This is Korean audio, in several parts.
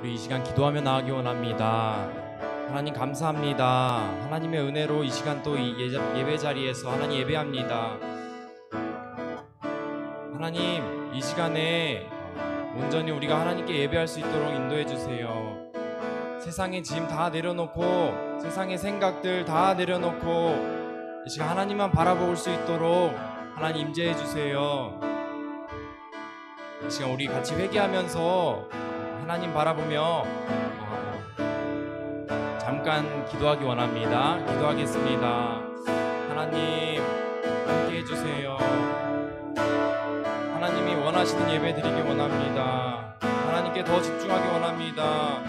우리 이 시간 기도하며 나가기 원합니다. 하나님 감사합니다. 하나님의 은혜로 이 시간 또 이 예배 자리에서 하나님 예배합니다. 하나님, 이 시간에 온전히 우리가 하나님께 예배할 수 있도록 인도해 주세요. 세상의 짐 다 내려놓고, 세상의 생각들 다 내려놓고 이 시간 하나님만 바라볼 수 있도록 하나님 임재해 주세요. 이 시간 우리 같이 회개하면서 하나님 바라보며 잠깐 기도하기 원합니다. 기도하겠습니다. 하나님 함께 해주세요. 하나님이 원하시는 예배 드리기 원합니다. 하나님께 더 집중하기 원합니다.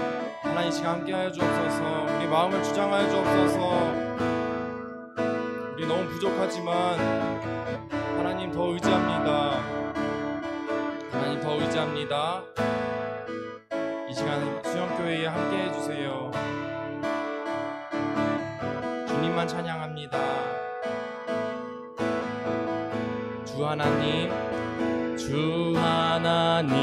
하나님 시간 함께 하여 주옵소서. 우리 마음을 주장하여 주옵소서. 우리 너무 부족하지만 하나님 더 의지합니다. 하나님 더 의지합니다. 이 시간 수영교회에 함께 해주세요. 주님만 찬양합니다. 주 하나님, 주 하나님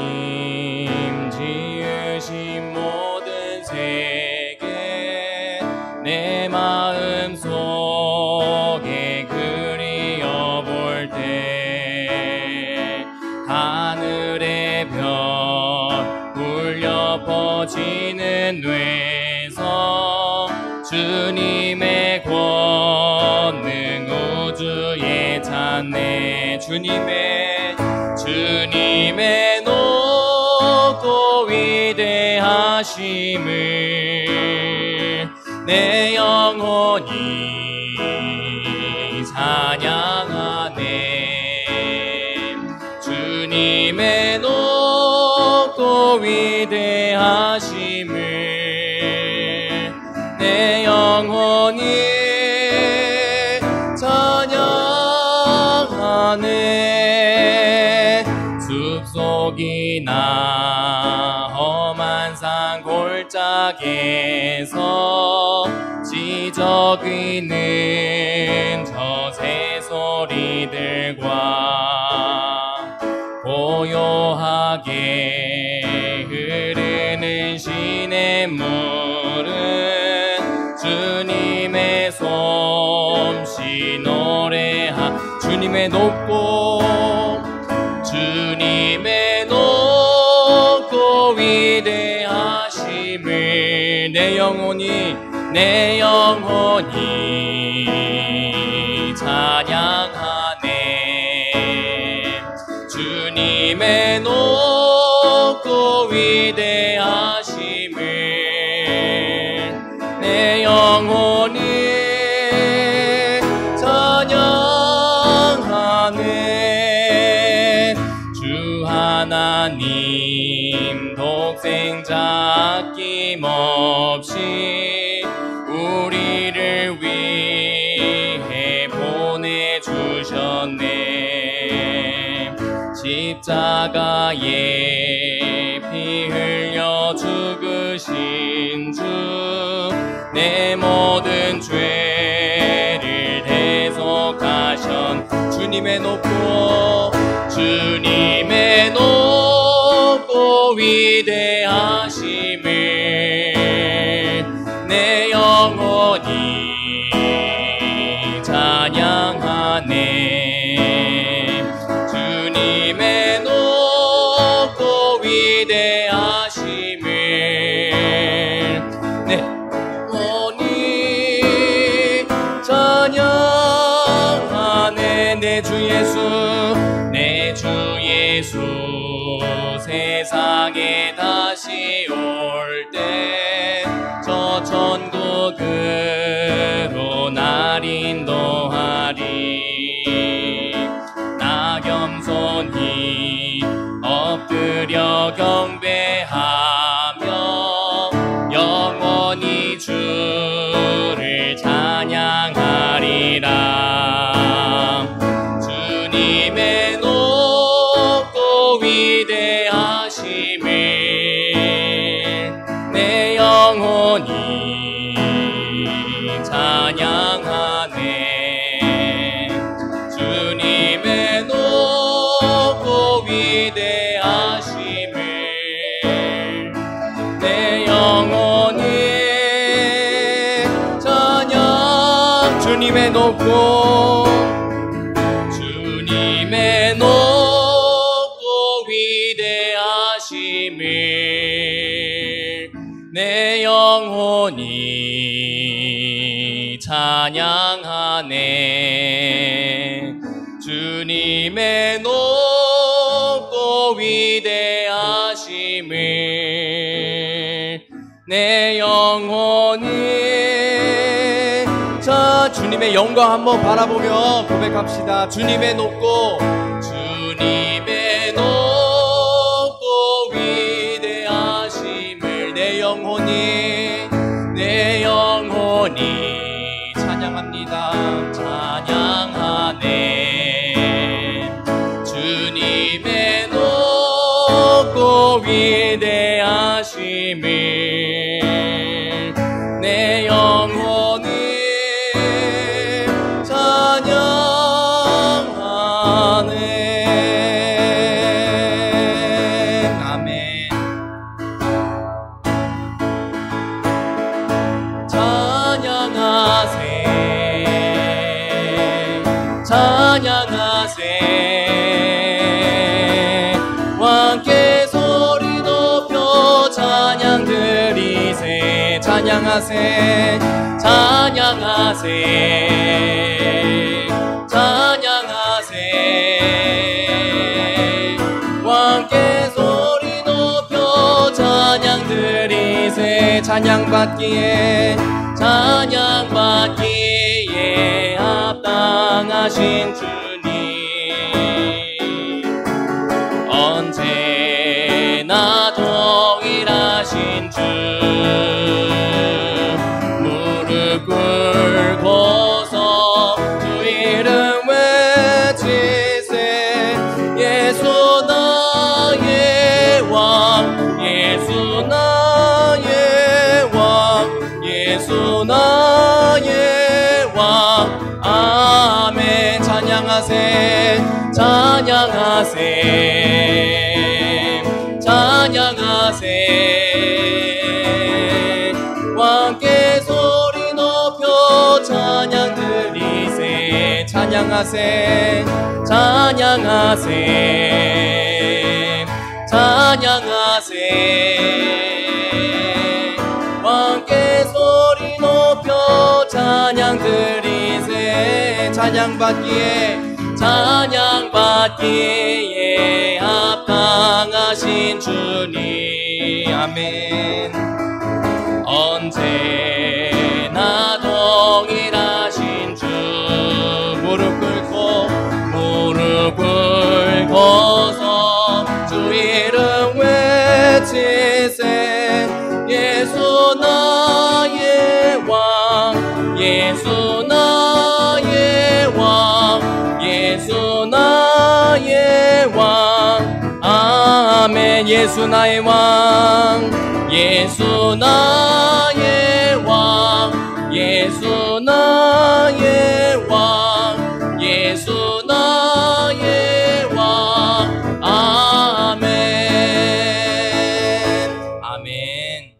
지으신 모든 세계 내 마음 속에 그리어볼 때 하늘의 별 울려 퍼지는 뇌성 주님의 권능 우주에 찬네. 주님의 높고 위대하심을 내 영혼이 찬양하네. 주님의 높고 위대하심을 내 영혼이 찬양하네. 숲속이나 험한 산 골짜기에서 지저귀는 저 새소리들과 고요하게 흐르는 시냇물은 주님의 솜씨 노래하. 주님의 높고 위대하심을 내 영혼이 찬양하네. 주님의 높고 위대하심을 내 영혼이 찬양하네. 주 하나님 독생자 아낌없이 우리를 위해 보내주셨네. 십자가에 피 흘려 죽으신 주 내 모든 죄를 대속하셨. 주님의 높고 위대하심을 내 영혼이 찬양하네. 주님의 높고 위대하심을 내 영혼이 찬양하네. 내 주 예수 세상에 다시 올 때 저 천국으로 날 인도하리. 나 겸손히 엎드려 경배하며 영원히 주를 찬양하리라. 주님의 높고 위대하심을 내 영혼이 찬양하네. 주님의 높고 위대하심을 내 높고 주님의 높고 위대하심을 내 영혼이 찬양하네. 주님의 높고 위대하심을 내 영혼이. 자, 주님의 영광 한번 바라보며 고백합시다. 주님의 높고 주님의 높고 위대하심을 내 영혼이 찬양합니다. 찬양하네. 주님의 높고 위대하심을 내 영혼이 찬양하네. 아멘. 찬양하세 찬양하세 왕께 소리 높여 찬양 드리세. 찬양하세 찬양하세 찬양하세 왕께 소리 높여 찬양 드리세. 찬양받기에 합당하신 주님 언제나 동일하신 주 무릎 꿇고서 주 이름 외치세. 예수 나의 왕 예수 나의 왕 예수 나의 왕. 아멘. 찬양하세 찬양하세 찬양하세 왕께 소리 높여 찬양 드리세. 찬양하세 찬양하세 찬양하세 왕께 소리 높여 찬양 드리세. 찬양받기에 합당하신 주님. 아멘. 언제나 동일하신 주 무릎 꿇고서 주 이름 외치세. 예수 나의 왕 예수 나의 왕 예수 나의 왕. 아멘. 예수 나의 왕 예수 나의 왕 예수 나의 왕 예수 나의 왕. 아멘. 아멘.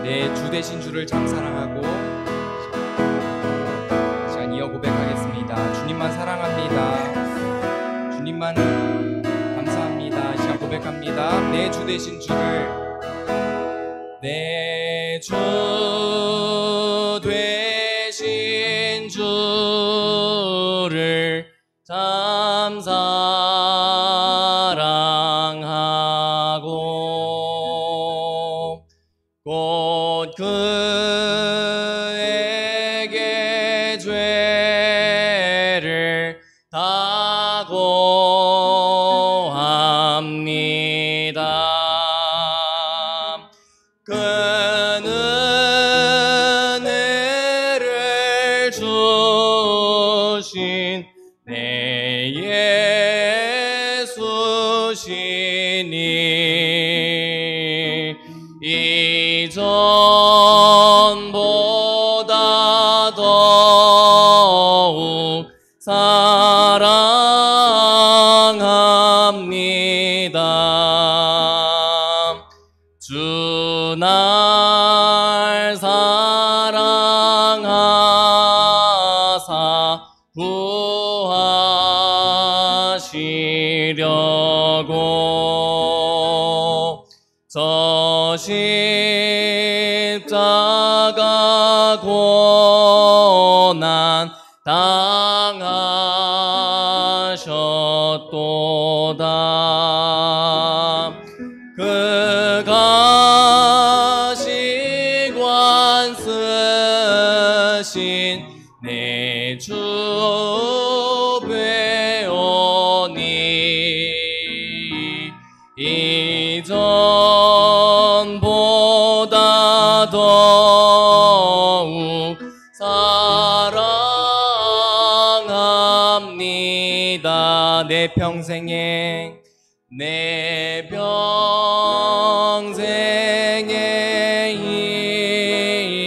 내 주 되신 주를 참 사랑하고 시간 이어 고백하겠습니다. 주님만 사랑합니다. 주님만 감사합니다. 시간 고백합니다. 내 주 되신 주를 내 주 되신 주를 참 사랑하고 곧 그에게 죄를 다 고합니다. 그는 은혜를 주신 내 예수시니 이전보다 더욱 사랑합니다. 구하시려고 저 십자가 고난 당하셨도다. 그 가시관 쓰신 내 주 배우니 이전보다 더욱 사랑합니다. 내 평생에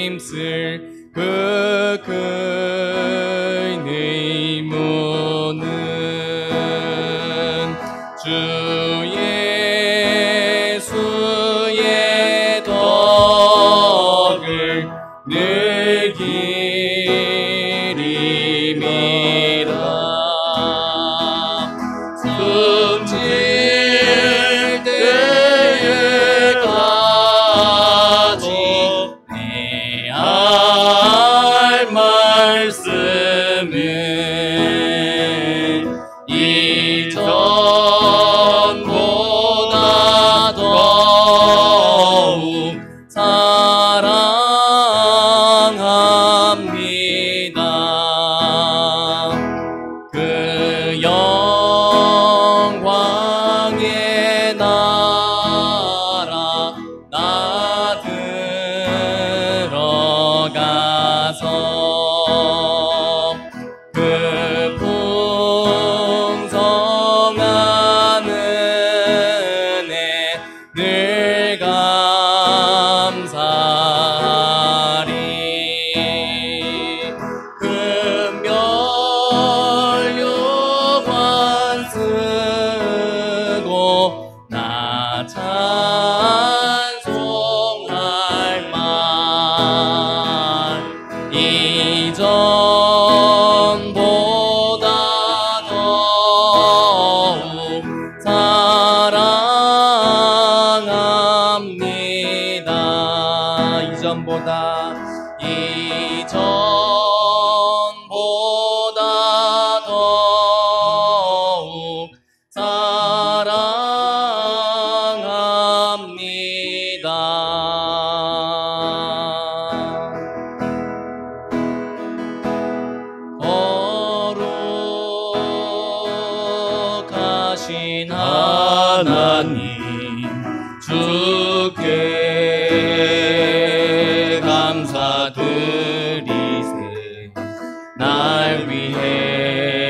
힘쓸 그 의무는 주 예수의 덕을 느끼리이다. 숨질 때까지 내 할 말씀은 이전보다 더욱 사랑합니다. 그 영광의 나라 나 들어가서 그 풍성한 은혜 늘 감사하리. 금멸류관 쓰고 나 찬송할 만 이전보다 더욱 사랑합니다. 이전보다 더욱 거룩하신 하나님 주께 감사드리세. 날 위해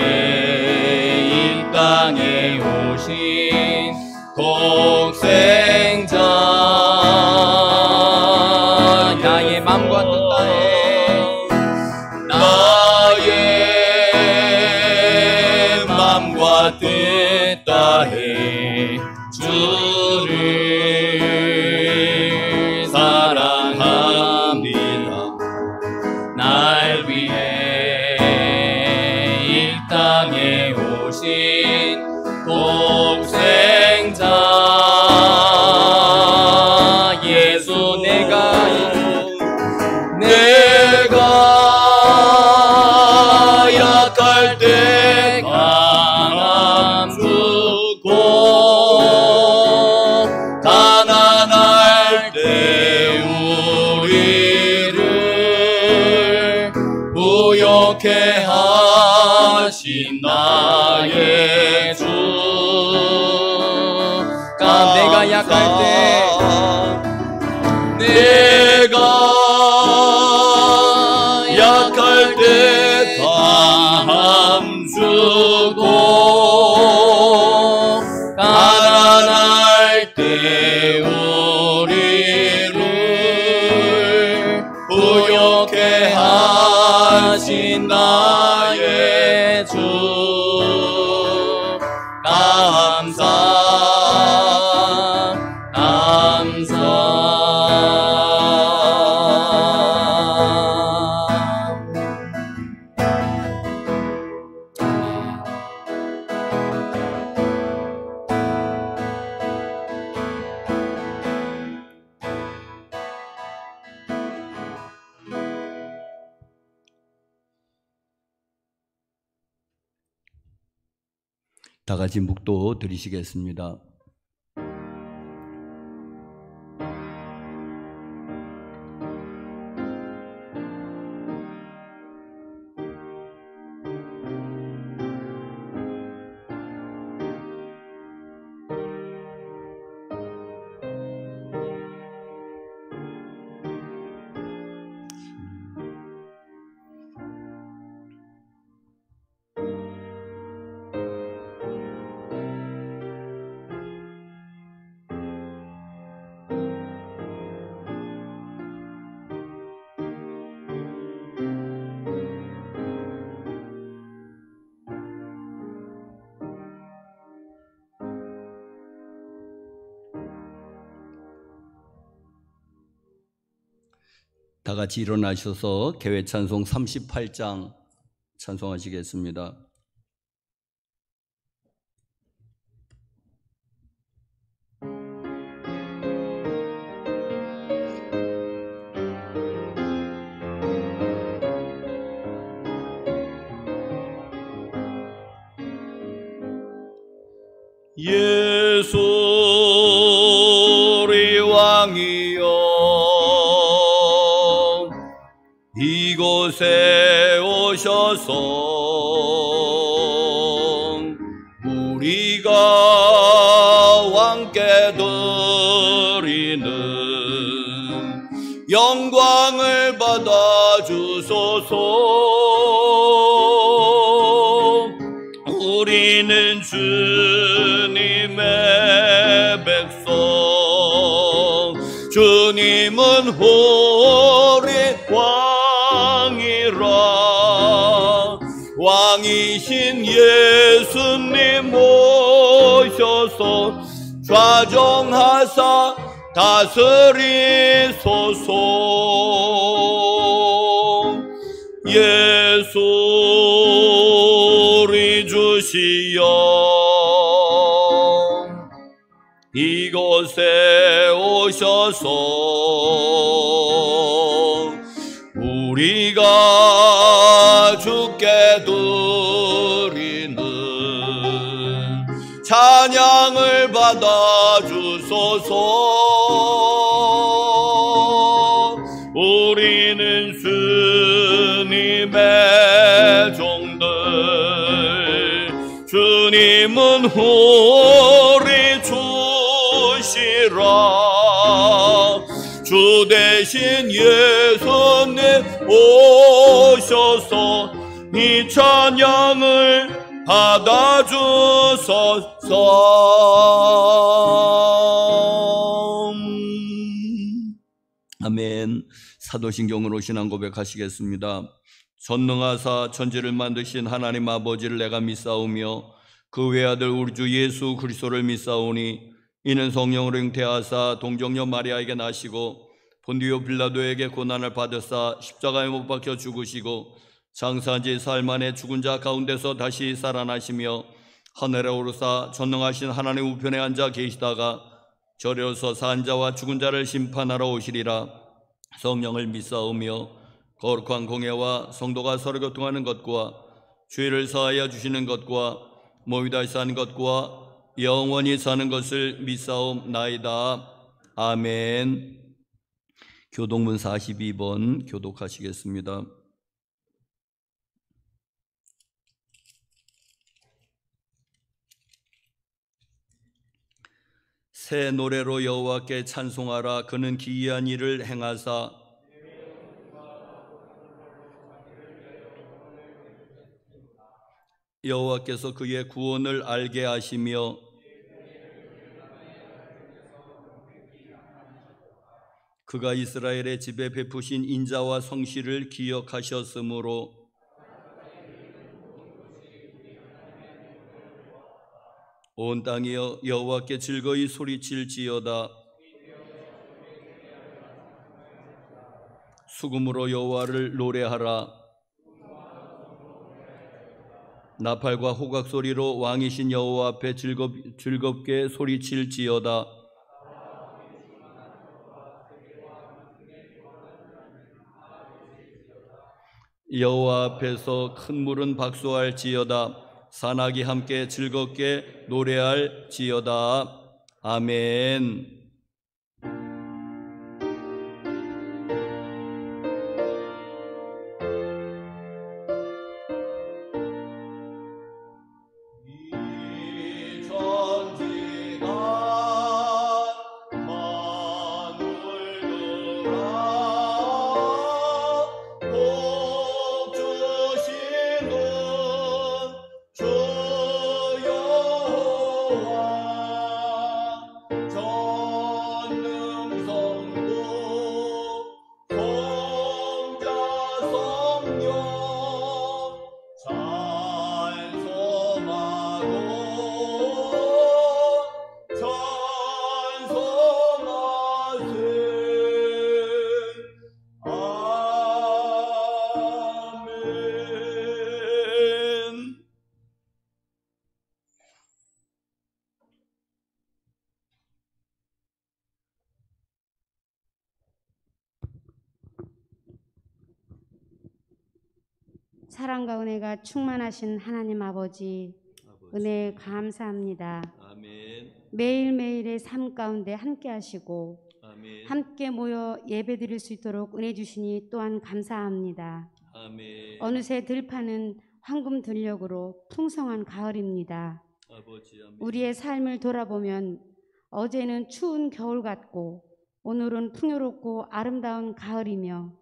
이 땅에 오신 독생자 나의 맘과 뜻 다해 나의 맘과 뜻 다해 주를 사랑합니다. 날 위해 이 땅에 오신 독생자 예수 내가 약할 때 강함 주고 가난할 때 우리를 부욕해 하신 나의 주. 내가 약할 때 강함 주고 가난할 때 우리를 부욕해 하신 나의 주. 감사 다 같이 묵도 드리시겠습니다. 다 같이 일어나셔서 개회 찬송 38장 찬송하시겠습니다. 예수 우리 왕이여 이곳에 오셔서 우리가 왕께 드리는 영광을 받아 주소서. 우리는 주님의 백성, 주님은 우리 왕이라. 왕이신 예수님 오셔서 좌정하사 다스리소서. 예수 우리 주시여 이곳에 오셔서 우리가 주께 드리는 찬양을 받아 주소서. 우리는 주님의 종들, 주님은 우리 주시라. 주 대신 예수님 오셔서 이 찬양을 받아 주소서. 아멘. 사도신경으로 신앙 고백하시겠습니다. 전능하사 천지를 만드신 하나님 아버지를 내가 믿사오며 그 외아들 우리 주 예수 그리스도를 믿사오니 이는 성령으로 잉태하사 동정녀 마리아에게 나시고 본디오 빌라도에게 고난을 받으사 십자가에 못 박혀 죽으시고 장사한 지 사흘 만에 죽은 자 가운데서 다시 살아나시며 하늘에 오르사 전능하신 하나님 우편에 앉아 계시다가 저려서 산 자와 죽은 자를 심판하러 오시리라. 성령을 믿사오며 거룩한 공예와 성도가 서로 교통하는 것과 죄를 사하여 주시는 것과 몸이 다시 사는 것과 영원히 사는 것을 믿사옵나이다. 아멘. 교동문 42번 교독하시겠습니다. 새 노래로 여호와께 찬송하라. 그는 기이한 일을 행하사 여호와께서 그의 구원을 알게 하시며 그가 이스라엘의 집에 베푸신 인자와 성실을 기억하셨으므로 온 땅이여 여호와께 즐거이 소리칠지어다. 수금으로 여호와를 노래하라. 나팔과 호각 소리로 왕이신 여호와 앞에 즐겁게 소리칠지어다. 여호와 앞에서 큰 물은 박수할지어다. 산악이 함께 즐겁게 노래할지어다. 아멘. 사랑과 은혜가 충만하신 하나님 아버지, 은혜 감사합니다. 아멘. 매일매일의 삶 가운데 함께 하시고 아멘. 함께 모여 예배 드릴 수 있도록 은혜 주시니 또한 감사합니다. 아멘. 어느새 들판은 황금 들녘으로 풍성한 가을입니다. 아버지, 아멘. 우리의 삶을 돌아보면 어제는 추운 겨울 같고 오늘은 풍요롭고 아름다운 가을이며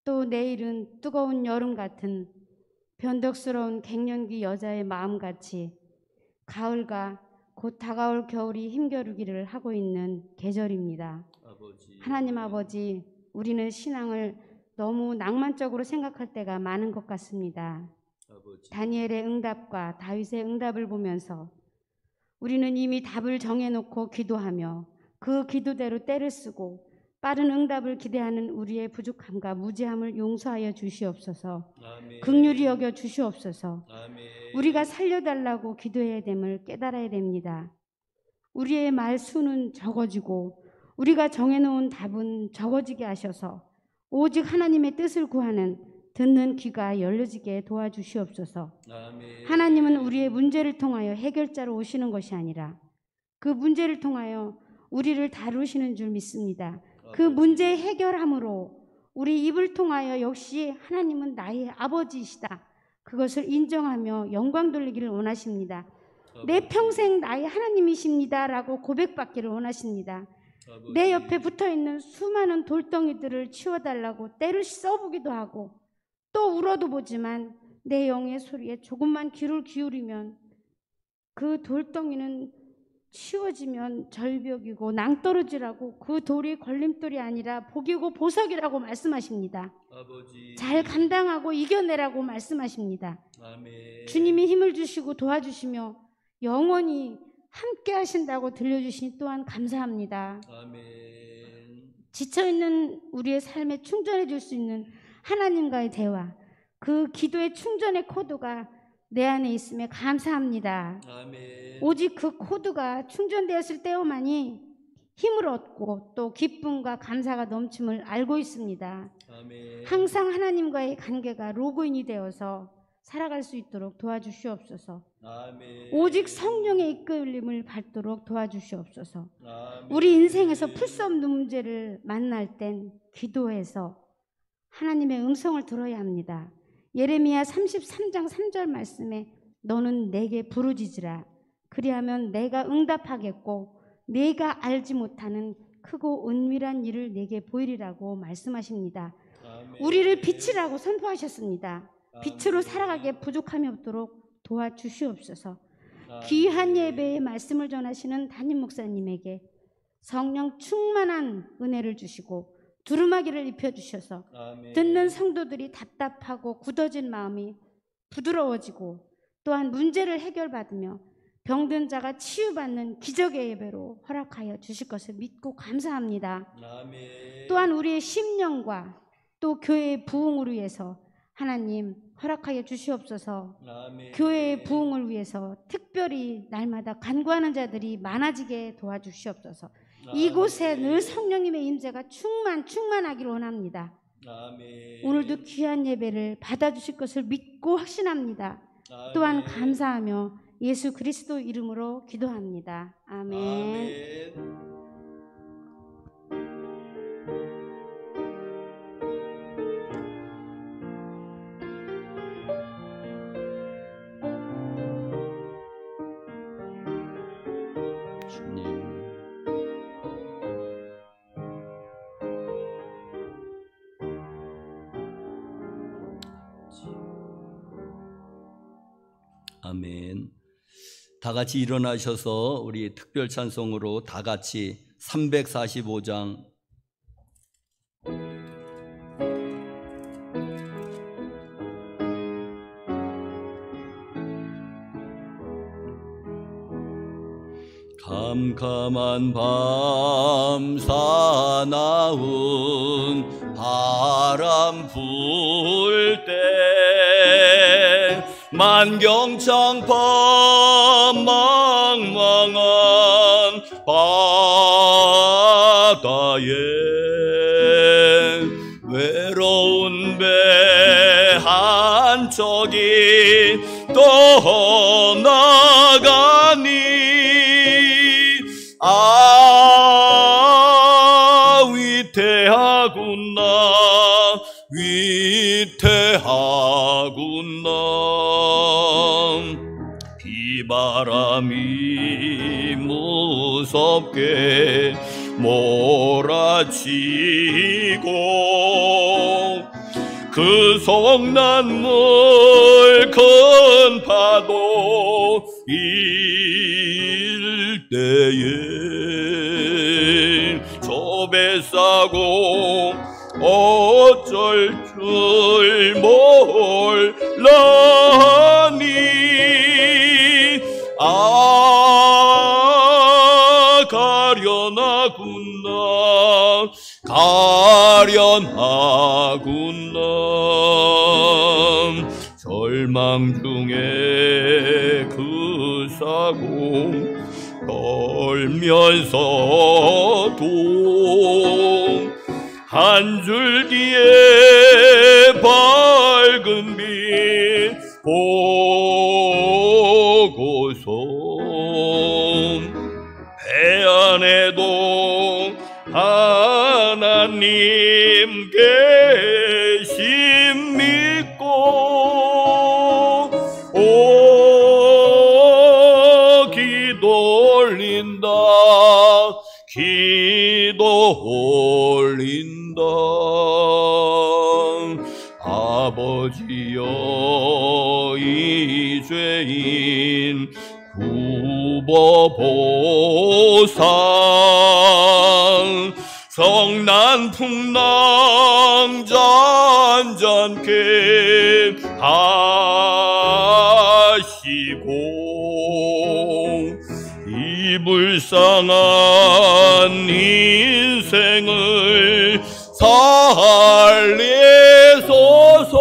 또 내일은 뜨거운 여름 같은 변덕스러운 갱년기 여자의 마음같이 가을과 곧 다가올 겨울이 힘겨루기를 하고 있는 계절입니다. 아버지. 하나님 아버지, 우리는 신앙을 너무 낭만적으로 생각할 때가 많은 것 같습니다. 아버지. 다니엘의 응답과 다윗의 응답을 보면서 우리는 이미 답을 정해놓고 기도하며 그 기도대로 때를 쓰고 빠른 응답을 기대하는 우리의 부족함과 무지함을 용서하여 주시옵소서. 아멘. 긍휼히 여겨 주시옵소서. 아멘. 우리가 살려달라고 기도해야 됨을 깨달아야 됩니다. 우리의 말 수는 적어지고 우리가 정해놓은 답은 적어지게 하셔서 오직 하나님의 뜻을 구하는 듣는 귀가 열려지게 도와주시옵소서. 아멘. 하나님은 우리의 문제를 통하여 해결자로 오시는 것이 아니라 그 문제를 통하여 우리를 다루시는 줄 믿습니다. 그 문제 해결함으로 우리 입을 통하여 역시 하나님은 나의 아버지이시다. 그것을 인정하며 영광 돌리기를 원하십니다. 내 평생 나의 하나님이십니다 라고 고백받기를 원하십니다. 내 옆에 붙어있는 수많은 돌덩이들을 치워달라고 때를 써보기도 하고 또 울어도 보지만 내 영의 소리에 조금만 귀를 기울이면 그 돌덩이는 치워지면 절벽이고 낭떠러지라고 그 돌이 걸림돌이 아니라 복이고 보석이라고 말씀하십니다. 아버지. 잘 감당하고 이겨내라고 말씀하십니다. 아멘. 주님이 힘을 주시고 도와주시며 영원히 함께 하신다고 들려주시니 또한 감사합니다. 아멘. 지쳐있는 우리의 삶에 충전해 줄 수 있는 하나님과의 대화, 그 기도의 충전의 코드가 내 안에 있음에 감사합니다. 아멘. 오직 그 코드가 충전되었을 때에만이 힘을 얻고 또 기쁨과 감사가 넘침을 알고 있습니다. 아멘. 항상 하나님과의 관계가 로그인이 되어서 살아갈 수 있도록 도와주시옵소서. 아멘. 오직 성령의 이끌림을 받도록 도와주시옵소서. 아멘. 우리 인생에서 풀 수 없는 문제를 만날 땐 기도해서 하나님의 음성을 들어야 합니다. 예레미야 33장 3절 말씀에 너는 내게 부르짖으라. 그리하면 내가 응답하겠고 내가 알지 못하는 크고 은밀한 일을 내게 보이리라고 말씀하십니다. 아멘. 우리를 빛이라고 선포하셨습니다. 빛으로 살아가게 부족함이 없도록 도와주시옵소서. 귀한 예배의 말씀을 전하시는 담임 목사님에게 성령 충만한 은혜를 주시고 두루마기를 입혀주셔서 아멘. 듣는 성도들이 답답하고 굳어진 마음이 부드러워지고 또한 문제를 해결받으며 병든 자가 치유받는 기적의 예배로 허락하여 주실 것을 믿고 감사합니다. 아멘. 또한 우리의 심령과 또 교회의 부흥을 위해서 하나님 허락하여 주시옵소서. 아멘. 교회의 부흥을 위해서 특별히 날마다 간구하는 자들이 많아지게 도와주시옵소서. 이곳에 늘 성령님의 임재가 충만하기를 원합니다. 아멘. 오늘도 귀한 예배를 받아주실 것을 믿고 확신합니다. 또한 감사하며 예수 그리스도 이름으로 기도합니다. 아멘. 주님. 아멘. 다 같이 일어나셔서 우리 특별 찬송으로 다 같이 345장 캄캄한 밤 사나운 바람 불 때 만경창파 망망한 바다에 외로운 배 한 척이 떠나가니 위태하구나 위태하구나 비바람이 무섭게 몰아치고 그 성난물 큰 파도 일대에 조배 싸고 어쩔 줄 몰라니 가련하구나 가련하구나 절망 중에 그 사고 떨면서도 한 줄기의 밝은 빛 보고서 배 안에도 하나님 계심 믿고 기도 올린다 기도 올린다 아버지여 이 죄인 구보보상 성난 풍랑 잔잔케 하시고 이 불쌍한 인생을 살리소서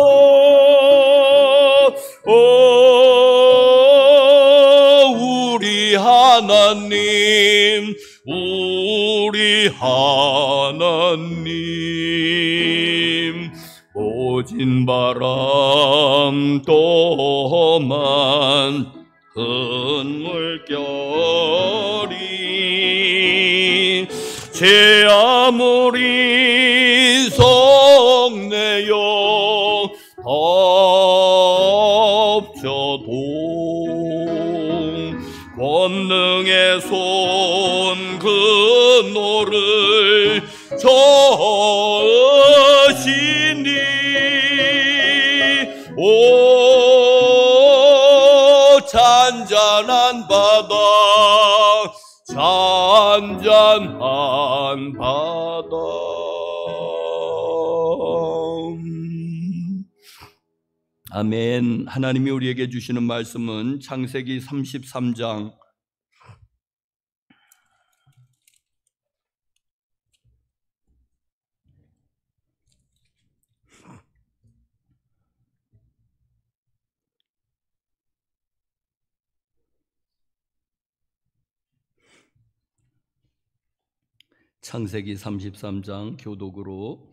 우리 하나님 우리 하나님 모진 바람 또한 큰 물결이 제 아무리 성내어 덮쳐도 권능의 손 그 노를 저으시니 오 잔잔한 바다 잔잔한 바다 아멘. 하나님이 우리에게 주시는 말씀은 창세기 33장 교독으로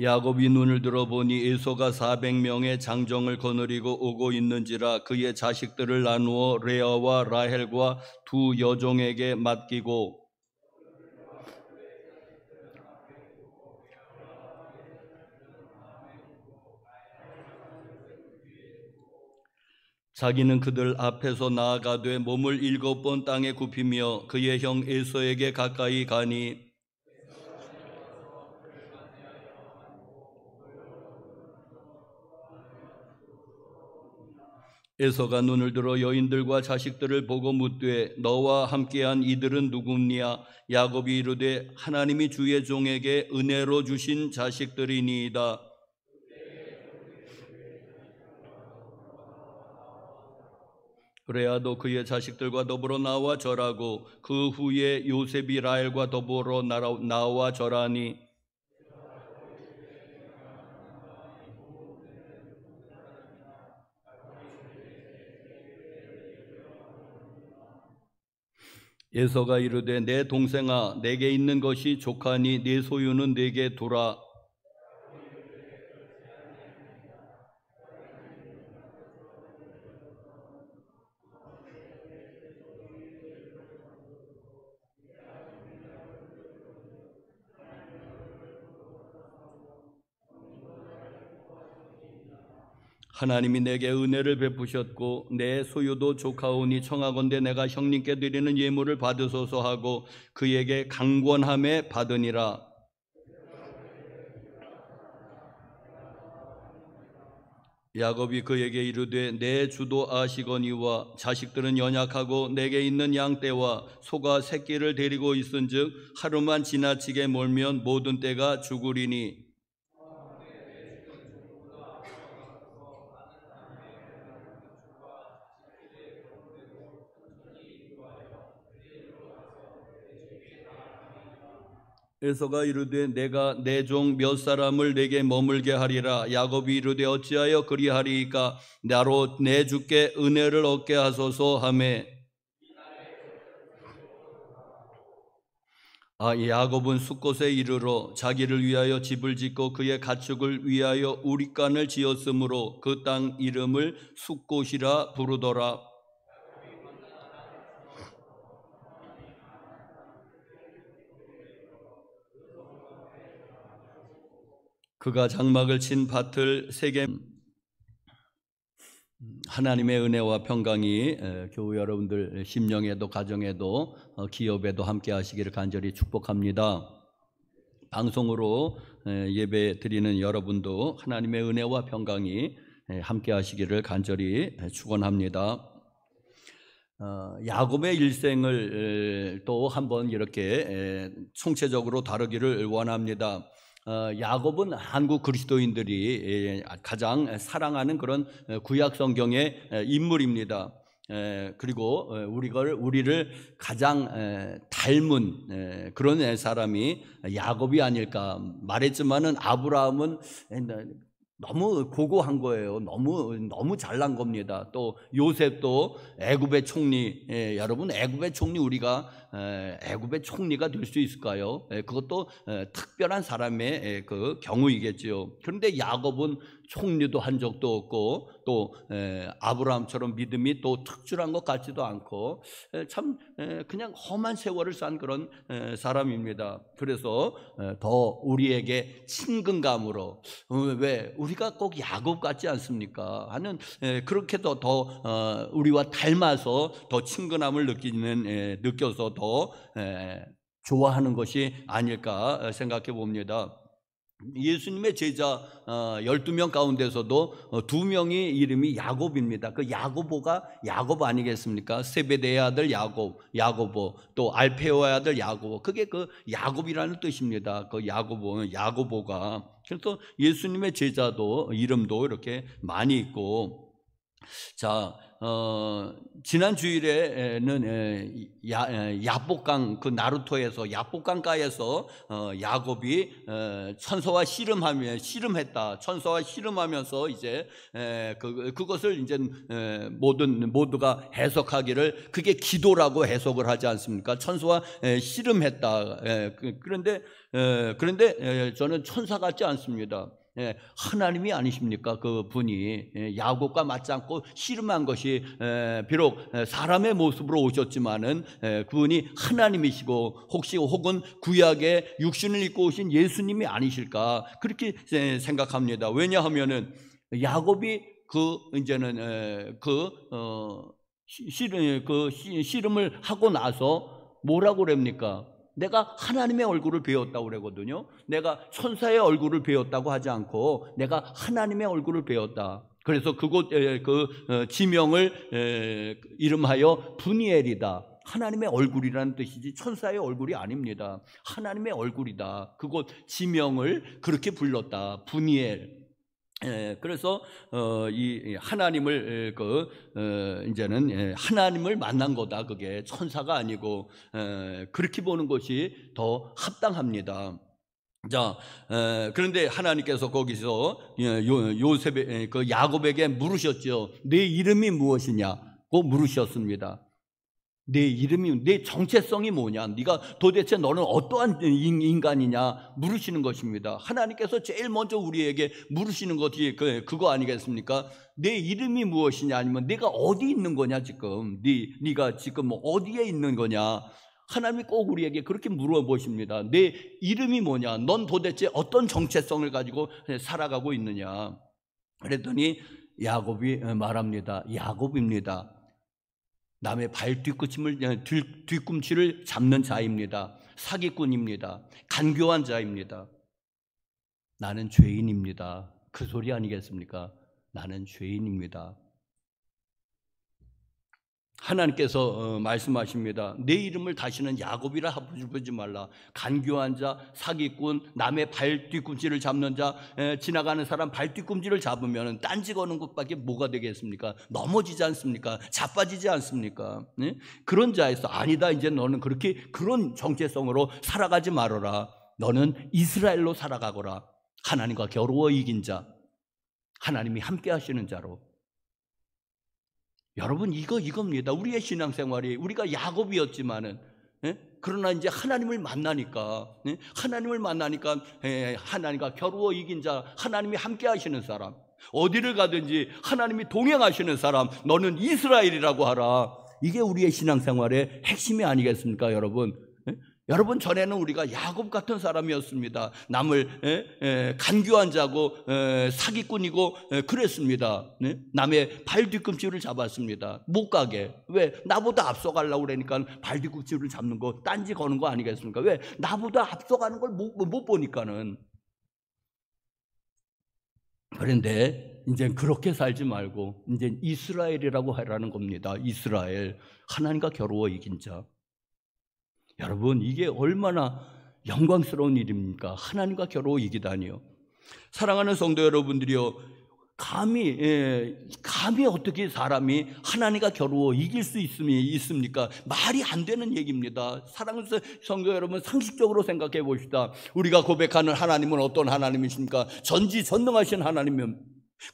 야곱이 눈을 들어보니 에서가 400명의 장정을 거느리고 오고 있는지라 그의 자식들을 나누어 레아와 라헬과 두 여종에게 맡기고 자기는 그들 앞에서 나아가되 몸을 7번 땅에 굽히며 그의 형 에서에게 가까이 가니 에서가 눈을 들어 여인들과 자식들을 보고 묻되 너와 함께한 이들은 누구냐? 야곱이 이르되 하나님이 주의 종에게 은혜로 주신 자식들이니이다. 레아도 그의 자식들과 더불어 나와 절하고 그 후에 요셉이 라헬과 더불어 나와 절하니 에서가 이르되 내 동생아 내게 있는 것이 족하니 네 소유는 내게 두라. 하나님이 내게 은혜를 베푸셨고 내 소유도 족하오니 청하건대 내가 형님께 드리는 예물을 받으소서 하고 그에게 강권함에 받으니라. 야곱이 그에게 이르되 내 주도 아시거니와 자식들은 연약하고 내게 있는 양떼와 소가 새끼를 데리고 있은즉 하루만 지나치게 몰면 모든 떼가 죽으리니 에서가 이르되 내가 내 종 몇 사람을 내게 머물게 하리라. 야곱이 이르되 어찌하여 그리하리이까? 나로 내 주께 은혜를 얻게 하소서 하매 야곱은 숫곳에 이르러 자기를 위하여 집을 짓고 그의 가축을 위하여 우릿간을 지었으므로 그 땅 이름을 숫곳이라 부르더라. 그가 장막을 친 밭을 세겜. 하나님의 은혜와 평강이 교우 여러분들 심령에도 가정에도 기업에도 함께 하시기를 간절히 축복합니다. 방송으로 예배 드리는 여러분도 하나님의 은혜와 평강이 함께 하시기를 간절히 축원합니다. 야곱의 일생을 또 한번 이렇게 총체적으로 다루기를 원합니다. 야곱은 한국 그리스도인들이 가장 사랑하는 그런 구약 성경의 인물입니다. 그리고 우리를 가장 닮은 그런 사람이 야곱이 아닐까. 말했지만은 아브라함은 너무 고고한 거예요. 너무 잘난 겁니다. 또 요셉도 애굽의 총리, 여러분 애굽의 총리 우리가 애굽의 총리가 될 수 있을까요? 그것도 특별한 사람의 그 경우이겠지요. 그런데 야곱은 총리도 한 적도 없고 또 아브라함처럼 믿음이 또 특출한 것 같지도 않고 참 그냥 험한 세월을 산 그런 사람입니다. 그래서 더 우리에게 친근감으로 왜 우리가 꼭 야곱 같지 않습니까? 하는 그렇게도 더 우리와 닮아서 더 친근함을 느껴서 더 좋아하는 것이 아닐까 생각해 봅니다. 예수님의 제자 12명 가운데서도 2명이 이름이 야곱입니다. 그 야고보가 야곱 아니겠습니까? 세베대의 아들 야고보, 또 알페오의 아들 야고보. 그게 그 야곱이라는 뜻입니다. 그 야고보가. 그래서 예수님의 제자도 이름도 이렇게 많이 있고, 자, 지난 주일에는 야복강, 그 나루토에서 야복강가에서 야곱이 천사와 씨름했다. 천사와 씨름하면서 이제 그것을 이제 모두가 해석하기를 그게 기도라고 해석을 하지 않습니까? 천사와 씨름했다. 그런데 저는 천사 같지 않습니다. 하나님이 아니십니까? 그 분이 야곱과 맞지 않고 씨름한 것이 비록 사람의 모습으로 오셨지만은 그분이 하나님이시고 혹은 구약의 육신을 입고 오신 예수님이 아니실까 그렇게 생각합니다. 왜냐하면은 야곱이 이제는 씨름을 하고 나서 뭐라고 그럽니까? 내가 하나님의 얼굴을 배웠다고 그러거든요. 내가 천사의 얼굴을 배웠다고 하지 않고 내가 하나님의 얼굴을 배웠다. 그래서 지명을 이름하여 분이엘이다. 하나님의 얼굴이라는 뜻이지 천사의 얼굴이 아닙니다. 하나님의 얼굴이다. 그곳 지명을 그렇게 불렀다. 분이엘. 그래서 이 하나님을 이제는 하나님을 만난 거다. 그게 천사가 아니고 그렇게 보는 것이 더 합당합니다. 자, 그런데 하나님께서 거기서 야곱에게 물으셨죠. 내 이름이 무엇이냐고 물으셨습니다. 내 정체성이 뭐냐? 네가 도대체 너는 어떠한 인간이냐? 물으시는 것입니다. 하나님께서 제일 먼저 우리에게 물으시는 것이 그거 아니겠습니까? 내 이름이 무엇이냐? 아니면 내가 어디 있는 거냐 지금? 네가 지금 어디에 있는 거냐? 하나님이 꼭 우리에게 그렇게 물어보십니다. 내 이름이 뭐냐? 넌 도대체 어떤 정체성을 가지고 살아가고 있느냐? 그랬더니 야곱이 말합니다. 야곱입니다. 남의 뒤꿈치를 잡는 자입니다. 사기꾼입니다. 간교한 자입니다. 나는 죄인입니다. 그 소리 아니겠습니까? 나는 죄인입니다. 하나님께서 말씀하십니다. 내 이름을 다시는 야곱이라 부르지 말라. 간교한 자, 사기꾼, 남의 발 뒤꿈치를 잡는 자, 지나가는 사람 발 뒤꿈치를 잡으면 딴지 거는 것밖에 뭐가 되겠습니까? 넘어지지 않습니까? 자빠지지 않습니까? 네? 그런 자에서 아니다. 이제 너는 그런 정체성으로 살아가지 말아라. 너는 이스라엘로 살아가거라. 하나님과 겨루어 이긴 자, 하나님이 함께 하시는 자로. 여러분 이겁니다. 우리의 신앙생활이 우리가 야곱이었지만은 그러나 이제 하나님을 만나니까 하나님과 겨루어 이긴 자, 하나님이 함께 하시는 사람, 어디를 가든지 하나님이 동행하시는 사람, 너는 이스라엘이라고 하라. 이게 우리의 신앙생활의 핵심이 아니겠습니까, 여러분? 여러분, 전에는 우리가 야곱 같은 사람이었습니다. 남을 간교한 자고 사기꾼이고 그랬습니다. 남의 발 뒤꿈치를 잡았습니다. 못 가게. 왜? 나보다 앞서가려고 그러니까 발 뒤꿈치를 잡는 거, 딴지 거는 거 아니겠습니까? 왜? 나보다 앞서가는 걸 못 보니까는. 그런데 이제 그렇게 살지 말고 이제 이스라엘이라고 하라는 겁니다. 이스라엘. 하나님과 겨루어 이긴 자. 여러분, 이게 얼마나 영광스러운 일입니까? 하나님과 겨루어 이기다니요. 사랑하는 성도 여러분들이요, 감히 어떻게 사람이 하나님과 겨루어 이길 수 있습니까? 말이 안 되는 얘기입니다. 사랑하는 성도 여러분, 상식적으로 생각해 봅시다. 우리가 고백하는 하나님은 어떤 하나님이십니까? 전지전능하신 하나님,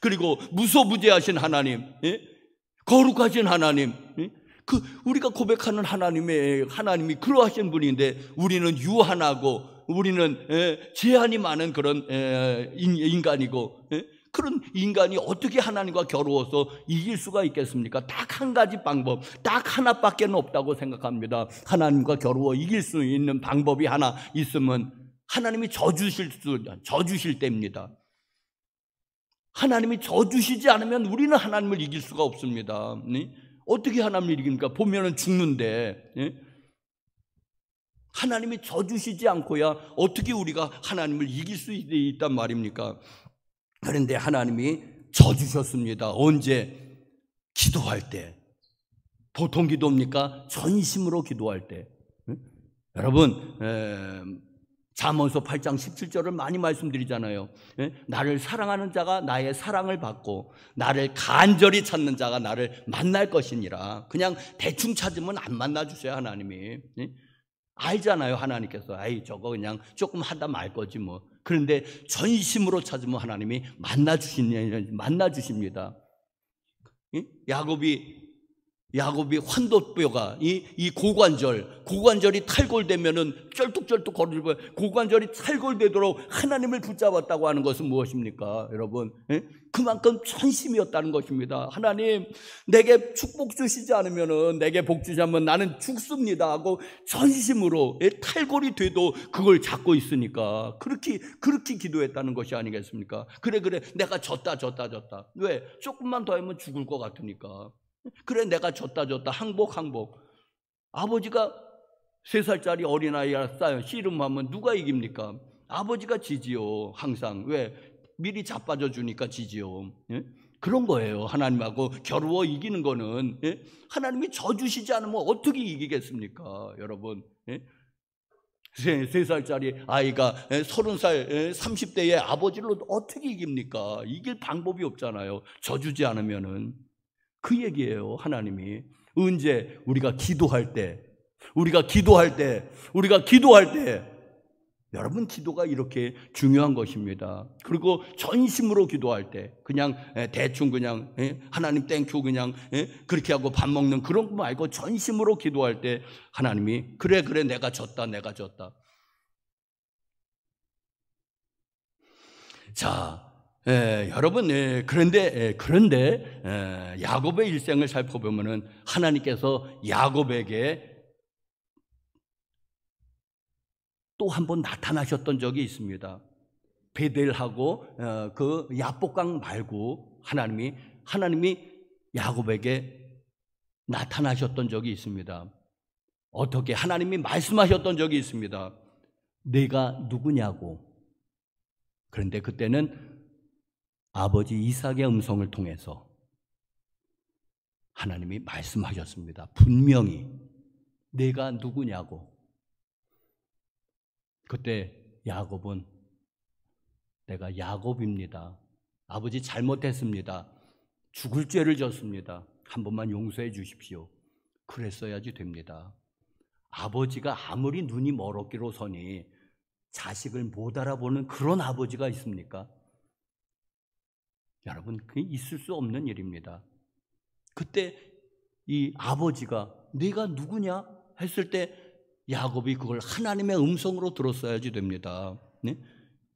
그리고 무소부재하신 하나님, 거룩하신 하나님, 우리가 고백하는 하나님이 그러하신 분인데 우리는 유한하고 우리는 제한이 많은 그런 인간이고, 그런 인간이 어떻게 하나님과 겨루어서 이길 수가 있겠습니까? 딱 한 가지 방법, 딱 하나밖에 없다고 생각합니다. 하나님과 겨루어 이길 수 있는 방법이 하나 있으면 하나님이 저주실 때입니다. 하나님이 저주시지 않으면 우리는 하나님을 이길 수가 없습니다. 어떻게 하나님을 이깁니까? 보면은 죽는데. 하나님이 져주시지 않고야 어떻게 우리가 하나님을 이길 수 있단 말입니까? 그런데 하나님이 져주셨습니다. 언제? 기도할 때. 보통 기도입니까? 전심으로 기도할 때. 여러분, 잠언서 8장 17절을 많이 말씀드리잖아요. 나를 사랑하는 자가 나의 사랑을 받고 나를 간절히 찾는 자가 나를 만날 것이니라. 그냥 대충 찾으면 안 만나주세요, 하나님이. 알잖아요, 하나님께서. 아이, 저거 그냥 조금 하다 말 거지 뭐. 그런데 전심으로 찾으면 하나님이 만나주십니다. 야곱이 환도뼈가 이 고관절이 탈골되면은 쩔뚝쩔뚝 거리고 고관절이 탈골되도록 하나님을 붙잡았다고 하는 것은 무엇입니까, 여러분? 그만큼 전심이었다는 것입니다. 하나님, 내게 축복 주시지 않으면은, 내게 복 주지 않으면 나는 죽습니다 하고 전심으로 탈골이 돼도 그걸 잡고 있으니까 그렇게 기도했다는 것이 아니겠습니까? 그래 내가 졌다. 왜? 조금만 더 하면 죽을 것 같으니까. 그래, 내가 졌다. 항복. 아버지가 3살짜리 어린아이가 싸요. 씨름하면 누가 이깁니까? 아버지가 지지요, 항상. 왜? 미리 자빠져 주니까 지지요. 그런 거예요. 하나님하고 겨루어 이기는 거는. 하나님이 져주시지 않으면 어떻게 이기겠습니까, 여러분? 3살짜리 아이가 30살, 30대의 아버지를 어떻게 이깁니까? 이길 방법이 없잖아요, 져주지 않으면은. 그 얘기예요, 하나님이. 언제? 우리가 기도할 때, 여러분, 기도가 이렇게 중요한 것입니다. 그리고 전심으로 기도할 때, 그냥 대충 그냥 하나님 땡큐 그냥 그렇게 하고 밥 먹는 그런 거 말고 전심으로 기도할 때 하나님이 그래 내가 졌다. 자, 여러분, 그런데 야곱의 일생을 살펴보면은 하나님께서 야곱에게 또 한 번 나타나셨던 적이 있습니다. 베델하고 그 야복강 말고 하나님이 야곱에게 나타나셨던 적이 있습니다. 어떻게? 하나님이 말씀하셨던 적이 있습니다. 내가 누구냐고. 그런데 그때는 아버지 이삭의 음성을 통해서 하나님이 말씀하셨습니다. 분명히 내가 누구냐고. 그때 야곱은 내가 야곱입니다. 아버지 잘못했습니다. 죽을 죄를 졌습니다. 한 번만 용서해 주십시오. 그랬어야지 됩니다. 아버지가 아무리 눈이 멀었기로서니 자식을 못 알아보는 그런 아버지가 있습니까? 여러분, 그게 있을 수 없는 일입니다. 그때 이 아버지가 네가 누구냐 했을 때 야곱이 그걸 하나님의 음성으로 들었어야지 됩니다. 네?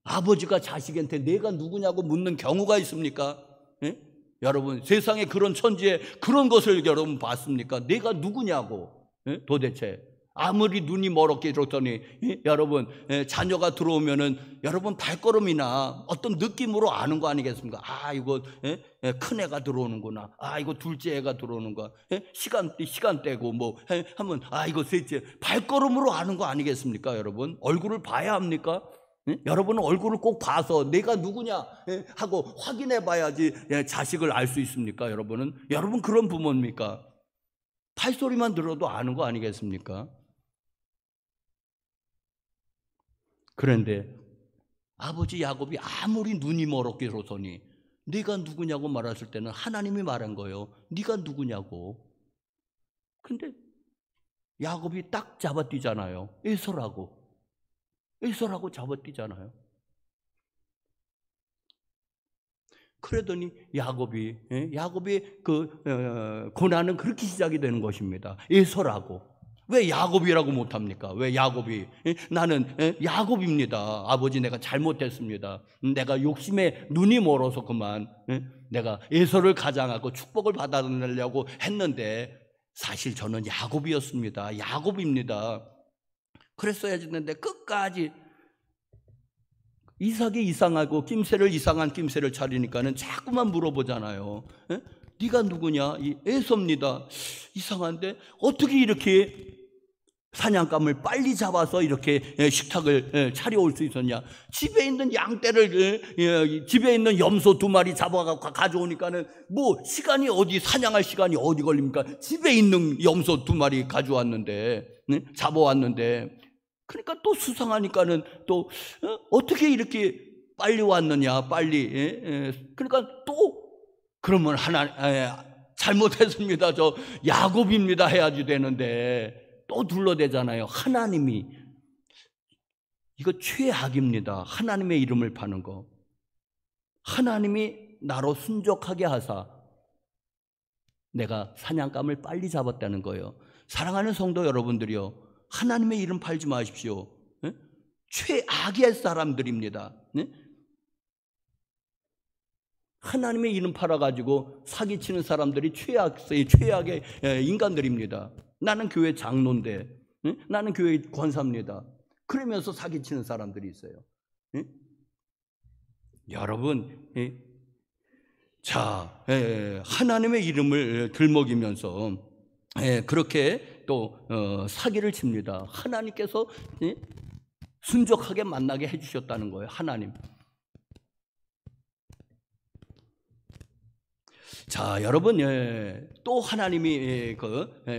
아버지가 자식한테 내가 누구냐고 묻는 경우가 있습니까? 네? 여러분, 세상에 그런 천지에 그런 것을 여러분 봤습니까? 내가 누구냐고. 네? 도대체 아무리 눈이 멀었게 이렇더니 여러분, 자녀가 들어오면은 여러분 발걸음이나 어떤 느낌으로 아는 거 아니겠습니까? 아, 이거 큰 애가 들어오는구나. 아, 이거 둘째 애가 들어오는가. 시간대고 뭐 하면 아, 이거 셋째. 발걸음으로 아는 거 아니겠습니까, 여러분? 얼굴을 봐야 합니까? 여러분은 얼굴을 꼭 봐서 내가 누구냐 하고 확인해 봐야지 자식을 알 수 있습니까, 여러분은? 여러분 그런 부모입니까? 발소리만 들어도 아는 거 아니겠습니까? 그런데 아버지 야곱이 아무리 눈이 멀었기로서니 네가 누구냐고 말했을 때는 하나님이 말한 거예요. 네가 누구냐고. 근데 야곱이 딱 잡아뛰잖아요. 에서라고 잡아뛰잖아요. 그러더니 야곱의 그 고난은 그렇게 시작이 되는 것입니다. 에서라고. 왜 야곱이라고 못합니까? 왜 야곱이? 나는 야곱입니다. 아버지, 내가 잘못했습니다. 내가 욕심에 눈이 멀어서 그만 내가 에서를 가장하고 축복을 받아내려고 했는데 사실 저는 야곱이었습니다. 야곱입니다. 그랬어야지 했는데 끝까지 이삭이 이상하고 이상한 낌새를 차리니까는 자꾸만 물어보잖아요. 네가 누구냐? 이 에서입니다. 이상한데 어떻게 이렇게 사냥감을 빨리 잡아서 이렇게 식탁을 차려올 수 있었냐? 집에 있는 양떼를 집에 있는 염소 2마리 잡아갖고 가져오니까는 뭐 시간이 어디 사냥할 시간이 어디 걸립니까? 집에 있는 염소 2마리 가져왔는데 잡아왔는데 그러니까 또 수상하니까는 또 어떻게 이렇게 빨리 왔느냐, 빨리. 그러니까 또 그러면 잘못했습니다. 저 야곱입니다 해야지 되는데 또 둘러대잖아요. 하나님이 이거 최악입니다. 하나님의 이름을 파는 거. 하나님이 나로 순종하게 하사 내가 사냥감을 빨리 잡았다는 거예요. 사랑하는 성도 여러분들이요, 하나님의 이름 팔지 마십시오. 최악의 사람들입니다. 하나님의 이름 팔아가지고 사기치는 사람들이 최악의 인간들입니다. 나는 교회 장로인데, 나는 교회 권사입니다. 그러면서 사기치는 사람들이 있어요. 여러분, 자, 하나님의 이름을 들먹이면서 그렇게 또 사기를 칩니다. 하나님께서 순종하게 만나게 해주셨다는 거예요. 하나님. 자, 여러분, 또 하나님이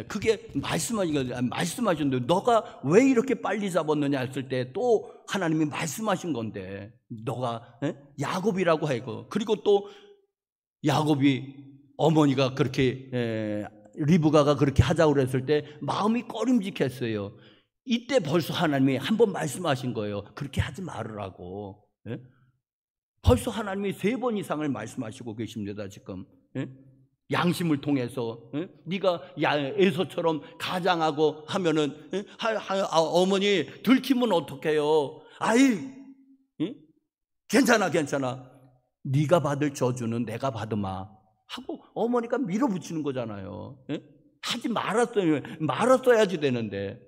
그게 말씀하셨는데 너가 왜 이렇게 빨리 잡았느냐 했을 때 또 하나님이 말씀하신 건데, 너가 야곱이라고 해요. 그리고 또 야곱이 어머니가 그렇게 리브가가 그렇게 하자고 그랬을 때 마음이 꺼림직했어요. 이때 벌써 하나님이 한 번 말씀하신 거예요. 그렇게 하지 말으라고. 벌써 하나님이 3번 이상을 말씀하시고 계십니다. 지금 양심을 통해서 네가 에서처럼 가장하고 하면은 어머니 들키면 어떡해요? 아이, 괜찮아. 네가 받을 저주는 내가 받으마 하고 어머니가 밀어붙이는 거잖아요. 하지 말았어야지 되는데,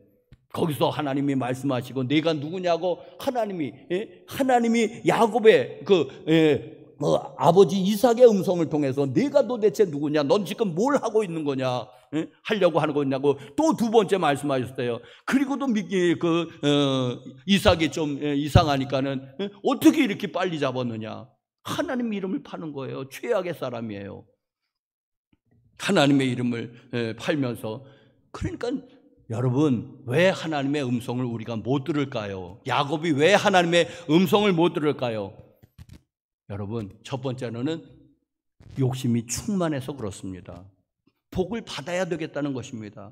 거기서 하나님이 말씀하시고 내가 누구냐고 하나님이 야곱의 아버지 이삭의 음성을 통해서 내가 도대체 누구냐, 넌 지금 뭘 하고 있는 거냐, 하려고 하는 거냐고 또 2번째 말씀하셨어요. 그리고도 이삭이 좀 이상하니까는 어떻게 이렇게 빨리 잡았느냐. 하나님 이름을 파는 거예요. 최악의 사람이에요. 하나님의 이름을 팔면서. 그러니까 여러분, 왜 하나님의 음성을 우리가 못 들을까요? 야곱이 왜 하나님의 음성을 못 들을까요? 여러분, 첫 번째로는 욕심이 충만해서 그렇습니다. 복을 받아야 되겠다는 것입니다.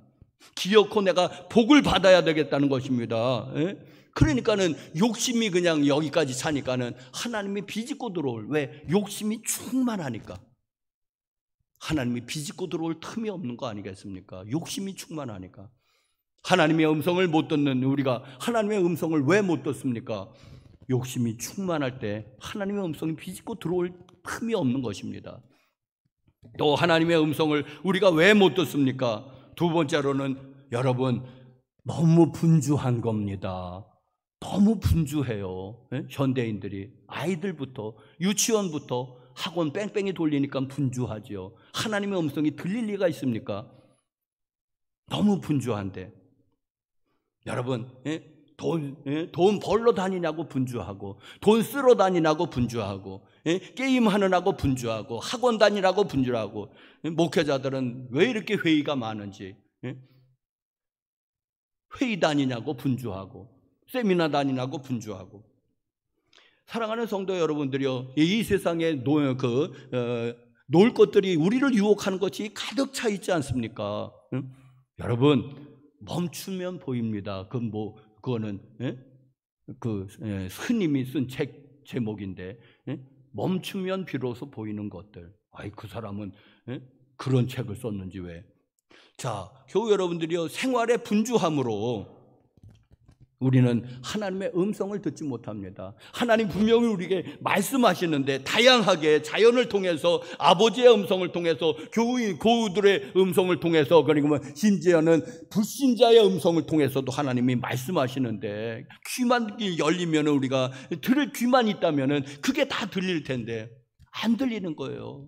기어코 내가 복을 받아야 되겠다는 것입니다. 그러니까는 욕심이 그냥 여기까지 차니까는 하나님이 비집고 들어올, 왜? 욕심이 충만하니까. 하나님이 비집고 들어올 틈이 없는 거 아니겠습니까? 욕심이 충만하니까. 하나님의 음성을 못 듣는 우리가 하나님의 음성을 왜 못 듣습니까? 욕심이 충만할 때 하나님의 음성이 비집고 들어올 틈이 없는 것입니다. 또 하나님의 음성을 우리가 왜 못 듣습니까? 2번째로는 여러분, 너무 분주한 겁니다. 너무 분주해요. 현대인들이 아이들부터 유치원부터 학원 뺑뺑이 돌리니까 분주하죠. 하나님의 음성이 들릴 리가 있습니까? 너무 분주한데, 여러분, 돈 벌러 다니냐고 분주하고, 돈 쓰러 다니냐고 분주하고, 게임하느라고 분주하고, 학원 다니라고 분주하고, 목회자들은 왜 이렇게 회의가 많은지, 회의 다니냐고 분주하고, 세미나 다니냐고 분주하고. 사랑하는 성도 여러분들이요, 이 세상에 놀 것들이 우리를 유혹하는 것이 가득 차 있지 않습니까? 여러분, 멈추면 보입니다. 그거는 스님이 쓴 책 제목인데, 멈추면 비로소 보이는 것들. 아이, 그 사람은 그런 책을 썼는지 왜? 자, 교우 여러분들이요, 생활의 분주함으로 우리는 하나님의 음성을 듣지 못합니다. 하나님 분명히 우리에게 말씀하시는데, 다양하게 자연을 통해서, 아버지의 음성을 통해서, 교우들의 음성을 통해서, 그리고 심지어는 불신자의 음성을 통해서도 하나님이 말씀하시는데, 귀만 열리면, 우리가 들을 귀만 있다면 그게 다 들릴 텐데 안 들리는 거예요.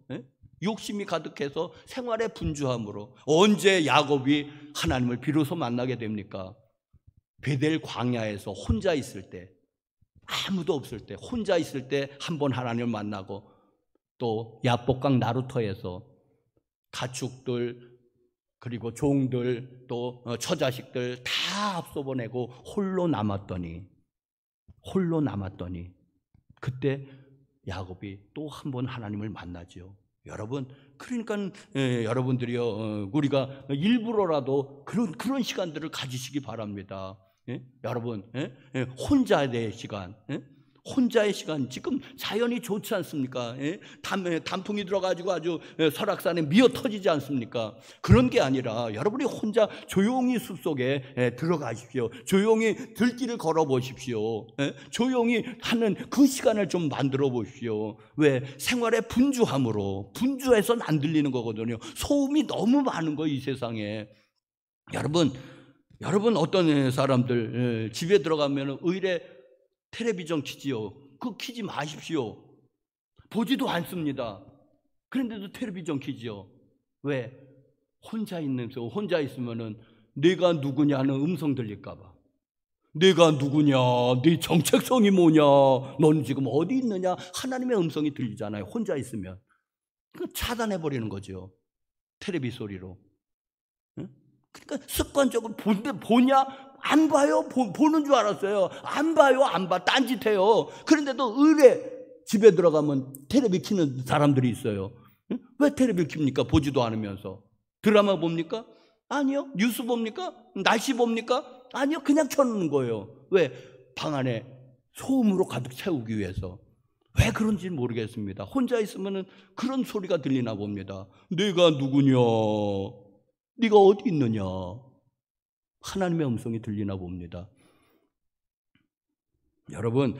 욕심이 가득해서 생활의 분주함으로. 언제 야곱이 하나님을 비로소 만나게 됩니까? 베델 광야에서 혼자 있을 때, 아무도 없을 때, 혼자 있을 때 한 번 하나님을 만나고, 또 야복강 나루터에서 가축들 그리고 종들 또 처자식들 다 앞서보내고 홀로 남았더니 그때 야곱이 또 한 번 하나님을 만나죠. 여러분, 그러니까 여러분들이요, 우리가 일부러라도 그런 시간들을 가지시기 바랍니다. 여러분, 혼자의 시간, 혼자의 시간, 지금 자연이 좋지 않습니까? 단풍이 들어가지고 아주 설악산에 미어 터지지 않습니까? 그런 게 아니라 여러분이 혼자 조용히 숲속에 들어가십시오. 조용히 들길을 걸어보십시오. 조용히 하는 그 시간을 좀 만들어 보십시오. 왜? 생활의 분주해서는 안 들리는 거거든요. 소음이 너무 많은 거예요, 이 세상에. 여러분 어떤 사람들 집에 들어가면 의례 텔레비전 키지요. 그거 키지 마십시오. 보지도 않습니다. 그런데도 텔레비전 키지요. 왜? 혼자 있으면은 내가 누구냐는 음성 들릴까봐. 내가 누구냐? 네 정체성이 뭐냐? 넌 지금 어디 있느냐? 하나님의 음성이 들리잖아요. 혼자 있으면. 그 차단해버리는 거죠. 텔레비 소리로. 그러니까 습관적으로 보냐? 안 봐요? 보는 줄 알았어요. 안 봐요? 안 봐. 딴짓해요. 그런데도 의뢰 집에 들어가면 텔레비 켜는 사람들이 있어요. 왜 텔레비 켭니까? 보지도 않으면서. 드라마 봅니까? 아니요. 뉴스 봅니까? 날씨 봅니까? 아니요. 그냥 켜놓는 거예요. 왜? 방 안에 소음으로 가득 채우기 위해서. 왜 그런지 모르겠습니다. 혼자 있으면 그런 소리가 들리나 봅니다. 내가 누구냐? 네가 어디 있느냐? 하나님의 음성이 들리나 봅니다. 여러분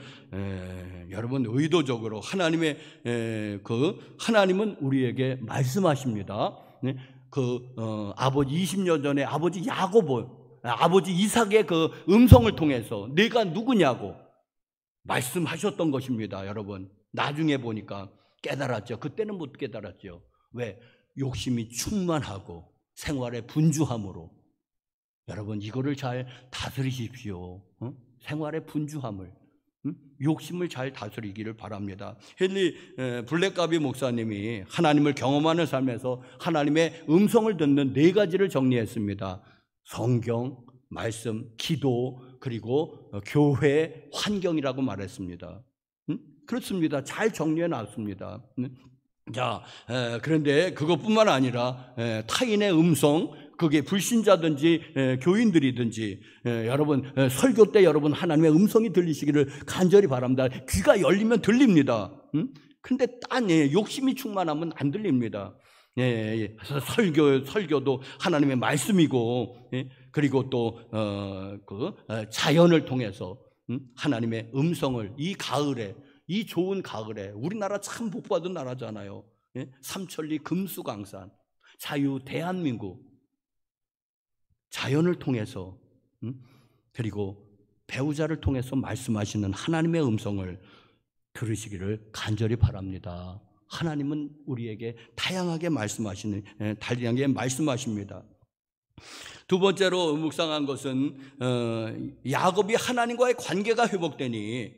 의도적으로 하나님은 우리에게 말씀하십니다. 아버지 20년 전에 아버지 이삭의 그 음성을 통해서 내가 누구냐고 말씀하셨던 것입니다. 여러분, 나중에 보니까 깨달았죠. 그때는 못 깨달았죠. 왜? 욕심이 충만하고 생활의 분주함으로. 여러분, 이거를 잘 다스리십시오. 생활의 분주함을, 욕심을 잘 다스리기를 바랍니다. 헨리 블랙가비 목사님이 하나님을 경험하는 삶에서 하나님의 음성을 듣는 4가지를 정리했습니다. 성경, 말씀, 기도, 그리고 교회, 환경이라고 말했습니다. 그렇습니다. 잘 정리해 놨습니다. 자, 그런데 그것뿐만 아니라 타인의 음성, 그게 불신자든지 교인들이든지 여러분 설교 때 여러분 하나님의 음성이 들리시기를 간절히 바랍니다. 귀가 열리면 들립니다. 그런데 딴 욕심이 충만하면 안 들립니다. 설교도 하나님의 말씀이고, 그리고 또 자연을 통해서 하나님의 음성을 이 좋은 가을에, 우리나라 참 복받은 나라잖아요. 삼천리 금수강산, 자유 대한민국, 자연을 통해서, 그리고 배우자를 통해서 말씀하시는 하나님의 음성을 들으시기를 간절히 바랍니다. 하나님은 우리에게 다양하게 말씀하십니다. 두 번째로 묵상한 것은 야곱이 하나님과의 관계가 회복되니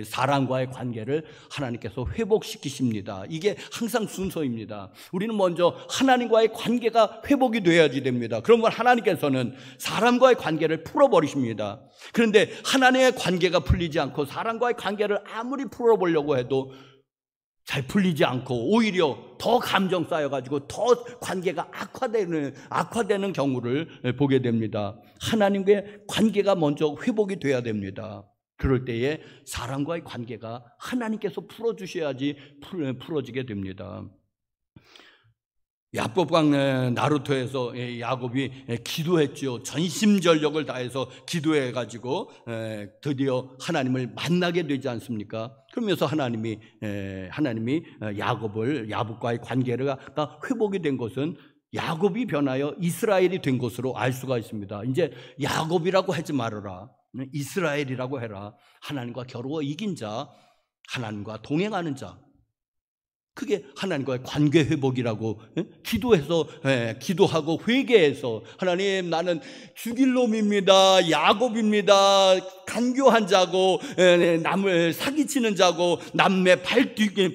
사람과의 관계를 하나님께서 회복시키십니다. 이게 항상 순서입니다. 우리는 먼저 하나님과의 관계가 회복이 돼야지 됩니다. 그러면 하나님께서는 사람과의 관계를 풀어버리십니다. 그런데 하나님의 관계가 풀리지 않고 사람과의 관계를 아무리 풀어보려고 해도 잘 풀리지 않고 오히려 더 감정 쌓여가지고 더 관계가 악화되는 경우를 보게 됩니다. 하나님과의 관계가 먼저 회복이 돼야 됩니다. 그럴 때에 사람과의 관계가 하나님께서 풀어주셔야지 풀어지게 됩니다. 야곱강 나루토에서 야곱이 기도했죠. 전심전력을 다해서 기도해가지고 드디어 하나님을 만나게 되지 않습니까? 그러면서 하나님이 야곱과의 관계가 회복이 된 것은 야곱이 변하여 이스라엘이 된 것으로 알 수가 있습니다. 이제 야곱이라고 하지 말아라. 이스라엘이라고 해라. 하나님과 겨루어 이긴 자, 하나님과 동행하는 자. 그게 하나님과의 관계 회복이라고. 기도하고 회개해서 하나님, 나는 죽일 놈입니다, 야곱입니다, 간교한 자고 남을 사기치는 자고 남의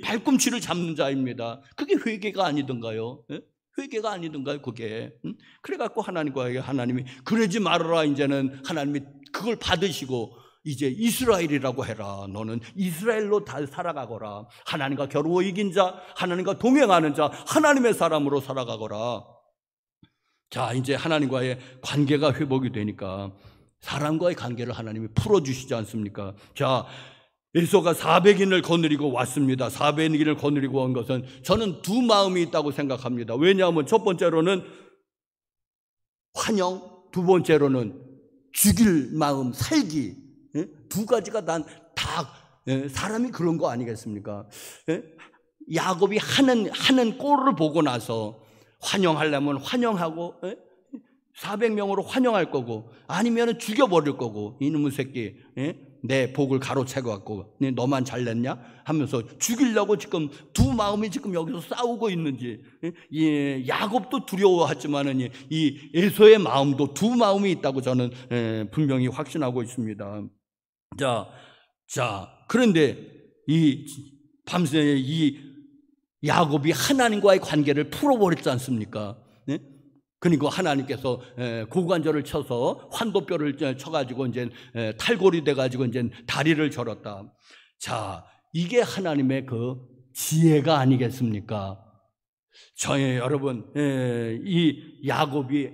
발꿈치를 잡는 자입니다. 그게 회개가 아니던가요? 회개가 아니던가요, 그게? 그래갖고 하나님이 그러지 말아라. 이제는 하나님이 그걸 받으시고 이제 이스라엘이라고 해라. 너는 이스라엘로 다 살아가거라. 하나님과 겨루어 이긴 자, 하나님과 동행하는 자, 하나님의 사람으로 살아가거라. 자, 이제 하나님과의 관계가 회복이 되니까 사람과의 관계를 하나님이 풀어주시지 않습니까? 자, 에서가 400인을 거느리고 왔습니다. 400인을 거느리고 온 것은 저는 두 마음이 있다고 생각합니다. 왜냐하면 첫 번째로는 환영, 두 번째로는 죽일 마음, 살기. 두 가지가 다 사람이 그런 거 아니겠습니까? 야곱이 하는 꼴을 보고 나서 환영하려면 환영하고 400명으로 환영할 거고 아니면 죽여버릴 거고 이놈의 새끼 내 복을 가로채고 갖고 너만 잘냈냐 하면서 죽이려고 지금 두 마음이 지금 여기서 싸우고 있는지 야곱도 두려워하지만은 이 에서의 마음도 두 마음이 있다고 저는 분명히 확신하고 있습니다. 자 그런데 이 밤새 이 야곱이 하나님과의 관계를 풀어버렸지 않습니까? 그리고 하나님께서 고관절을 쳐서 환도뼈를 쳐가지고 이제 탈골이 돼가지고 이제 다리를 절었다. 자, 이게 하나님의 그 지혜가 아니겠습니까? 여러분, 이 야곱이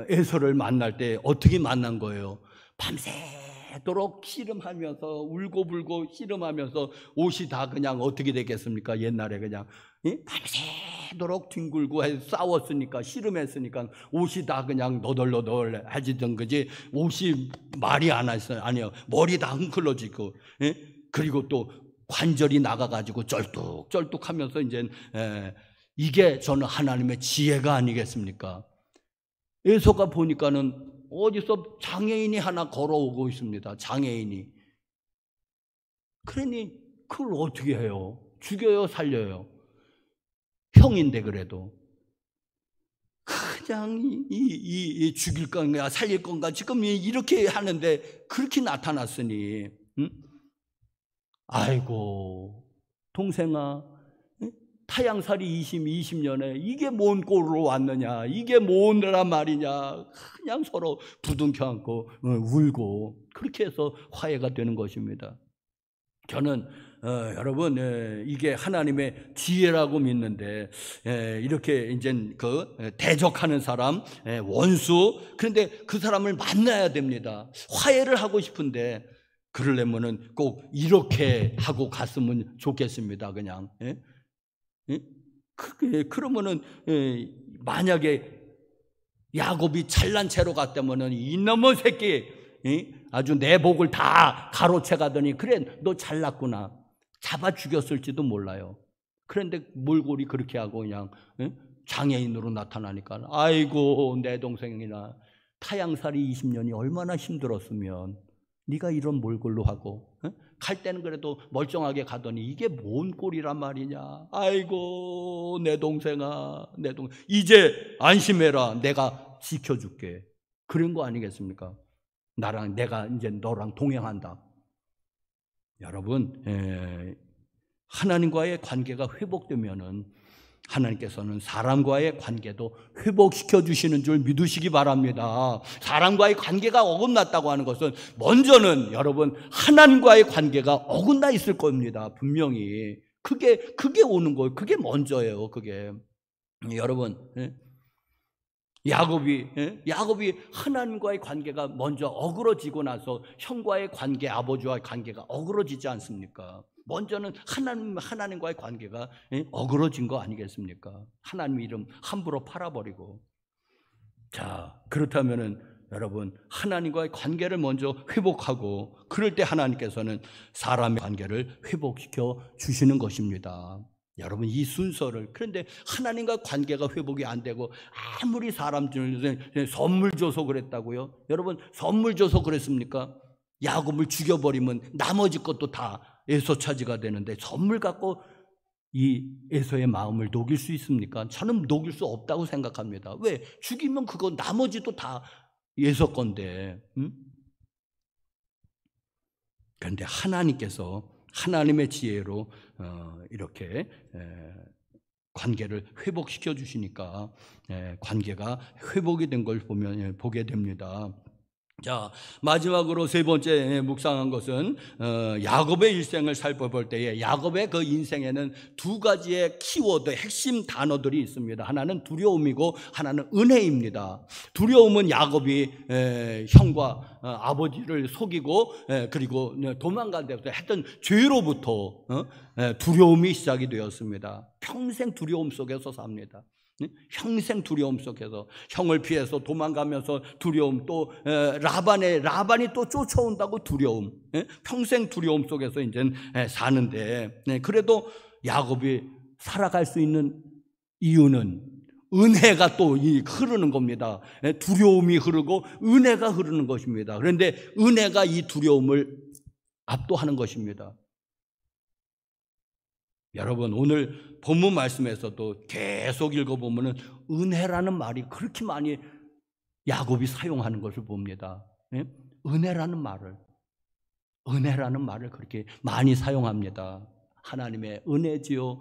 에서를 만날 때 어떻게 만난 거예요? 밤새도록 씨름하면서 울고불고 씨름하면서 옷이 다 그냥 어떻게 됐겠습니까? 옛날에 그냥 밤새도록 뒹굴고 싸웠으니까 씨름했으니까 옷이 다 그냥 너덜너덜해지던 거지 옷이 말이 안 했어요. 아니요, 머리 다 흥클러지고 그리고 또 관절이 나가가지고 쩔뚝쩔뚝하면서 이제 이게 저는 하나님의 지혜가 아니겠습니까? 에서가 보니까는 어디서 장애인이 하나 걸어오고 있습니다. 장애인이. 그러니 그걸 어떻게 해요? 죽여요, 살려요? 형인데 그래도 그냥 이 죽일 건가 살릴 건가 지금 이렇게 하는데 그렇게 나타났으니 아이고 동생아, 타양살이 20년에 이게 뭔 꼴로 왔느냐, 이게 뭔란 말이냐, 그냥 서로 부둥켜 안고 울고 그렇게 해서 화해가 되는 것입니다. 저는 여러분 이게 하나님의 지혜라고 믿는데 이렇게 이제 그 대적하는 사람, 원수, 그런데 그 사람을 만나야 됩니다. 화해를 하고 싶은데 그러려면은 꼭 이렇게 하고 갔으면 좋겠습니다. 그냥 그러면은 만약에 야곱이 잘난 채로 갔다면은 이놈의 새끼 아주 내 복을 다 가로채 가더니 그래 너 잘났구나 잡아 죽였을지도 몰라요. 그런데 몰골이 그렇게 하고 그냥 장애인으로 나타나니까 아이고 내 동생이나 타양살이 20년이 얼마나 힘들었으면 네가 이런 몰골로 하고 갈 때는 그래도 멀쩡하게 가더니 이게 뭔 꼴이란 말이냐. 아이고 내 동생아, 이제 안심해라, 내가 지켜줄게. 그런 거 아니겠습니까? 내가 이제 너랑 동행한다. 여러분, 하나님과의 관계가 회복되면은 하나님께서는 사람과의 관계도 회복시켜 주시는 줄 믿으시기 바랍니다. 사람과의 관계가 어긋났다고 하는 것은 먼저는 여러분 하나님과의 관계가 어긋나 있을 겁니다. 분명히 그게 오는 거예요. 그게 먼저예요. 그게 여러분 야곱이 하나님과의 관계가 먼저 어그러지고 나서 형과의 관계, 아버지와의 관계가 어그러지지 않습니까? 먼저는 하나님과의 관계가 어그러진 거 아니겠습니까? 하나님 이름 함부로 팔아버리고. 자, 그렇다면은 여러분 하나님과의 관계를 먼저 회복하고 그럴 때 하나님께서는 사람의 관계를 회복시켜 주시는 것입니다. 여러분 이 순서를, 그런데 하나님과 관계가 회복이 안 되고 아무리 사람들은 선물 줘서 그랬다고요? 여러분 선물 줘서 그랬습니까? 야곱을 죽여버리면 나머지 것도 다 에서 차지가 되는데 선물 갖고 이 에서의 마음을 녹일 수 있습니까? 저는 녹일 수 없다고 생각합니다. 왜? 죽이면 그거 나머지도 다 에서 건데. 그런데 하나님께서 하나님의 지혜로 이렇게 관계를 회복시켜 주시니까 관계가 회복이 된 걸 보게 됩니다. 자, 마지막으로 세 번째 묵상한 것은 야곱의 일생을 살펴볼 때에 야곱의 그 인생에는 두 가지의 키워드, 핵심 단어들이 있습니다. 하나는 두려움이고 하나는 은혜입니다. 두려움은 야곱이 형과 아버지를 속이고 그리고 도망간 데부터 했던 죄로부터 두려움이 시작이 되었습니다. 평생 두려움 속에서 삽니다. 평생 두려움 속에서 형을 피해서 도망가면서 두려움, 또 라반이 또 쫓아온다고 두려움, 평생 두려움 속에서 이제 사는데, 그래도 야곱이 살아갈 수 있는 이유는 은혜가 또 흐르는 겁니다. 두려움이 흐르고 은혜가 흐르는 것입니다. 그런데 은혜가 이 두려움을 압도하는 것입니다. 여러분, 오늘 본문 말씀에서도 계속 읽어보면 은혜라는 말이 그렇게 많이 야곱이 사용하는 것을 봅니다. 은혜라는 말을 그렇게 많이 사용합니다. 하나님의 은혜지요.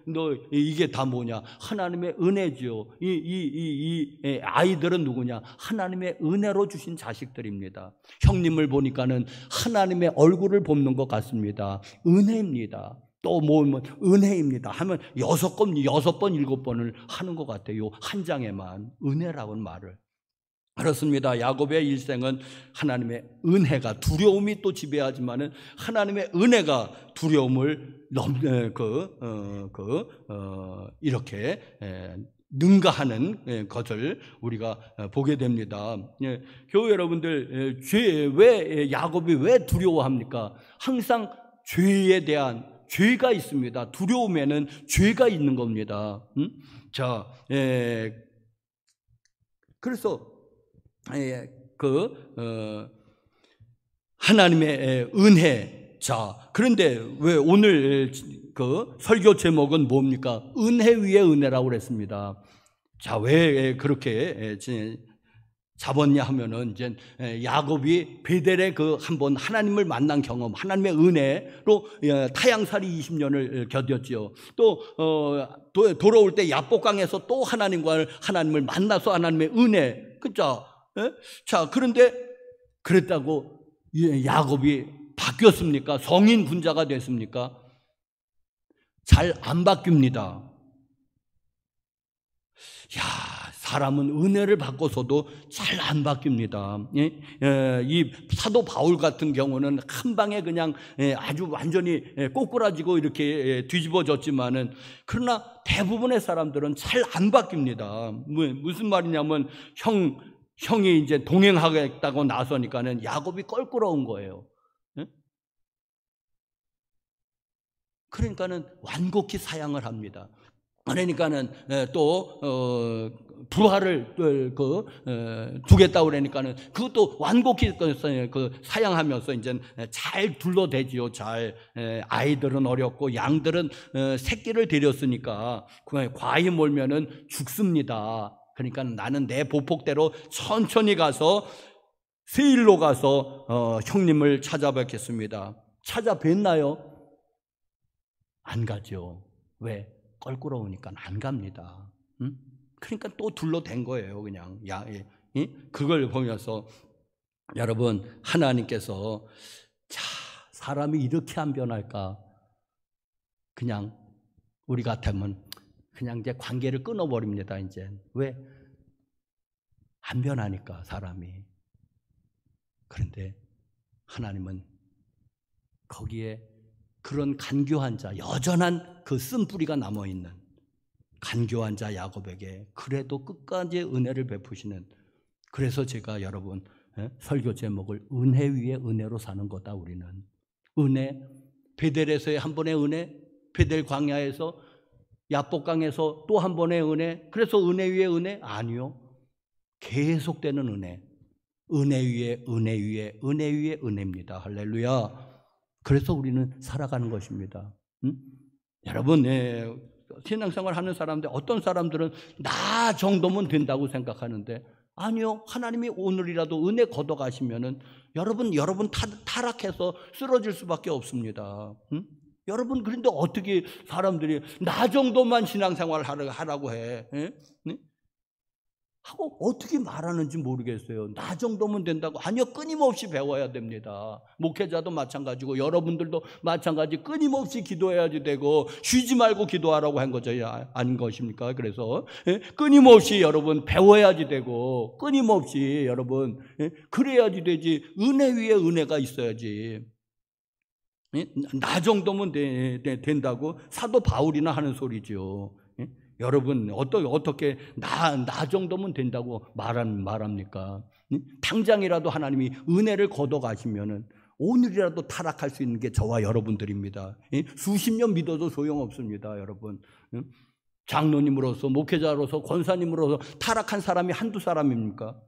너 이게 다 뭐냐? 하나님의 은혜지요. 이 아이들은 누구냐? 하나님의 은혜로 주신 자식들입니다. 형님을 보니까는 하나님의 얼굴을 봅는 것 같습니다. 은혜입니다. 또 뭐 은혜입니다 하면 6번, 7번을 하는 것 같아요. 한 장에만 은혜라는 말을. 그렇습니다. 야곱의 일생은 하나님의 은혜가, 두려움이 또 지배하지만은 하나님의 은혜가 두려움을 이렇게 능가하는 것을 우리가 보게 됩니다. 교회 여러분들, 왜 야곱이 왜 두려워합니까? 항상 죄에 대한 죄가 있습니다. 두려움에는 죄가 있는 겁니다. 자, 그래서 하나님의 은혜. 자, 그런데 왜 오늘 그 설교 제목은 뭡니까? 은혜 위에 은혜라고 그랬습니다. 자, 왜 그렇게 잡았냐 하면은 이제 야곱이 베델에 그 한번 하나님을 만난 경험, 하나님의 은혜로 타향살이 20년을 견뎠죠. 또 돌아올 때 야복강에서 또 하나님을 만나서 하나님의 은혜, 그죠? 자, 그런데 그랬다고 야곱이 바뀌었습니까? 성인 군자가 됐습니까? 잘 안 바뀝니다. 사람은 은혜를 받고서도 잘 안 바뀝니다. 이 사도 바울 같은 경우는 한 방에 그냥 아주 완전히 꼬꾸라지고 이렇게 뒤집어졌지만은, 그러나 대부분의 사람들은 잘 안 바뀝니다. 무슨 말이냐면 형이 이제 동행하겠다고 나서니까는 야곱이 껄끄러운 거예요. 그러니까는 완곡히 사양을 합니다. 그러니까는 또 부하를 두겠다고 그러니까는 그것도 완곡히 사양하면서 이제 잘 둘러대지요. 잘. 아이들은 어렵고 양들은 새끼를 데렸으니까 과히 몰면은 죽습니다. 그러니까 나는 내 보폭대로 천천히 가서 세일로 가서 형님을 찾아뵙겠습니다. 찾아뵙나요? 안 가죠. 왜? 껄끄러우니까 안 갑니다. 그러니까 또 둘러댄 거예요. 그냥 그걸 보면서 여러분, 하나님께서 사람이 이렇게 안 변할까? 그냥 우리 같으면 그냥 이제 관계를 끊어버립니다. 이제 왜? 안 변하니까 사람이. 그런데 하나님은 거기에 그런 간교한 자, 여전한 그 쓴뿌리가 남아있는 간교한 자 야곱에게 그래도 끝까지 은혜를 베푸시는, 그래서 제가 여러분 설교 제목을 은혜 위에 은혜로 사는 거다. 우리는 은혜, 베델에서의 한 번의 은혜, 베델 광야에서 야복강에서 또 한 번의 은혜, 그래서 은혜 위에 은혜? 아니요, 계속되는 은혜, 은혜 위에 은혜 위에 은혜 위에 은혜입니다. 할렐루야. 그래서 우리는 살아가는 것입니다. 여러분, 신앙생활 하는 사람들, 어떤 사람들은 나 정도면 된다고 생각하는데, 아니요, 하나님이 오늘이라도 은혜 걷어가시면은 여러분 타락해서 쓰러질 수밖에 없습니다. 여러분, 그런데 어떻게 사람들이 나 정도만 신앙생활 하라고 해? 네? 하고 어떻게 말하는지 모르겠어요. 나 정도면 된다고. 아니요, 끊임없이 배워야 됩니다. 목회자도 마찬가지고 여러분들도 마찬가지. 끊임없이 기도해야지 되고 쉬지 말고 기도하라고 한 거죠. 아닌 것입니까? 그래서 끊임없이 여러분 배워야지 되고 끊임없이 여러분 그래야지 되지. 은혜 위에 은혜가 있어야지. 나 정도면 된다고 사도 바울이나 하는 소리죠. 여러분 어떻게 나 정도면 된다고 말합니까? 당장이라도 하나님이 은혜를 걷어가시면은 오늘이라도 타락할 수 있는 게 저와 여러분들입니다. 수십 년 믿어도 소용없습니다, 여러분. 장로님으로서, 목회자로서, 권사님으로서 타락한 사람이 한두 사람입니까?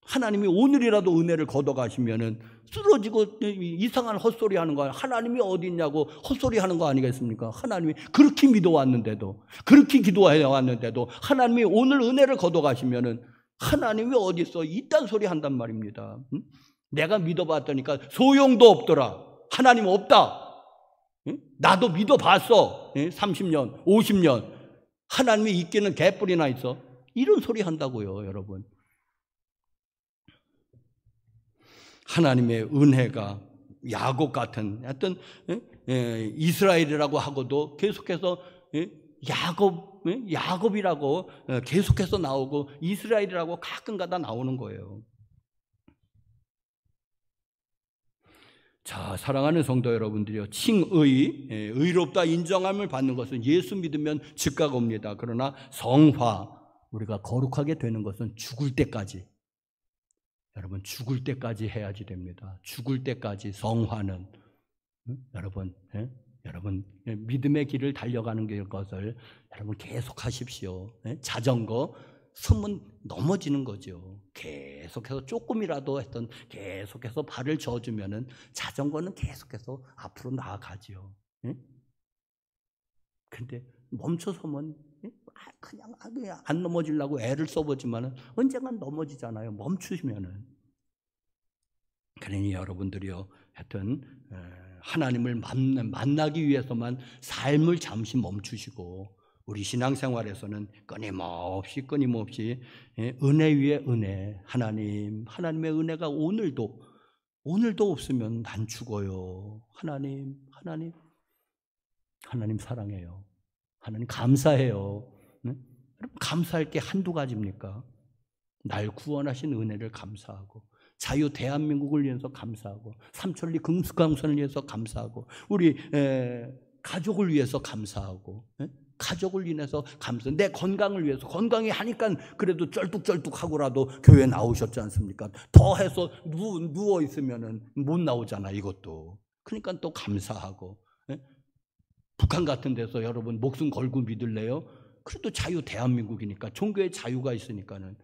하나님이 오늘이라도 은혜를 걷어가시면은 쓰러지고 이상한 헛소리 하는 거, 하나님이 어디 있냐고 헛소리 하는 거 아니겠습니까? 하나님이 그렇게 믿어왔는데도, 그렇게 기도해 왔는데도 하나님이 오늘 은혜를 걷어가시면은 하나님이 어디 있어? 이딴 소리 한단 말입니다. 내가 믿어봤더니까 소용도 없더라. 하나님 없다. 나도 믿어봤어. 30년, 50년. 하나님이 있기는 개뿔이나 있어. 이런 소리 한다고요, 여러분. 하나님의 은혜가 야곱 같은 하여튼 이스라엘이라고 하고도 계속해서 야곱이라고 계속해서 나오고 이스라엘이라고 가끔가다 나오는 거예요. 자, 사랑하는 성도 여러분들이요, 칭의, 의롭다 인정함을 받는 것은 예수 믿으면 즉각 옵니다. 그러나 성화, 우리가 거룩하게 되는 것은 죽을 때까지, 여러분 죽을 때까지 해야지 됩니다. 죽을 때까지 성화는 여러분 믿음의 길을 달려가는 것을 여러분 계속 하십시오. 자전거 서면 넘어지는 거죠. 계속해서 조금이라도 했던 계속해서 발을 저어주면은 자전거는 계속해서 앞으로 나아가죠. 근데 멈춰서면 그냥 안 넘어지려고 애를 써보지만은 언젠간 넘어지잖아요. 멈추시면은. 그러니 여러분들이요, 하여튼 하나님을 만나기 위해서만 삶을 잠시 멈추시고 우리 신앙생활에서는 끊임없이 은혜 위에 은혜, 하나님의 은혜가 오늘도 없으면 난 죽어요. 하나님 사랑해요. 하나님 감사해요. 감사할 게 한두 가지입니까? 날 구원하신 은혜를 감사하고, 자유 대한민국을 위해서 감사하고, 삼천리 금수강선을 위해서 감사하고, 우리 가족을 위해서 감사하고, 가족을 인해서 내 건강을 위해서, 건강이 하니까 그래도 쩔뚝쩔뚝하고라도 교회 나오셨지 않습니까? 더 해서 누워 있으면은 못 나오잖아, 이것도. 그러니까 또 감사하고. 북한 같은 데서 여러분 목숨 걸고 믿을래요? 그래도 자유 대한민국이니까, 종교의 자유가 있으니까는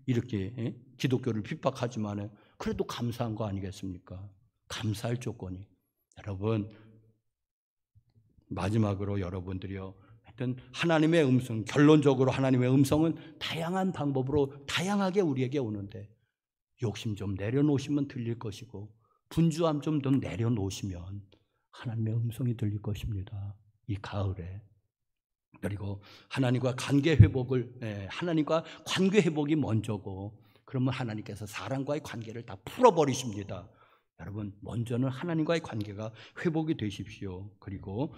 이렇게 기독교를 핍박하지만은 그래도 감사한 거 아니겠습니까? 감사할 조건이. 여러분, 마지막으로 여러분들이요, 하여튼 하나님의 음성, 결론적으로 하나님의 음성은 다양한 방법으로 다양하게 우리에게 오는데, 욕심 좀 내려놓으시면 들릴 것이고, 분주함 좀 더 내려놓으시면 하나님의 음성이 들릴 것입니다. 이 가을에. 그리고 하나님과 관계 회복이 먼저고, 그러면 하나님께서 사람과의 관계를 다 풀어버리십니다. 여러분, 먼저는 하나님과의 관계가 회복이 되십시오. 그리고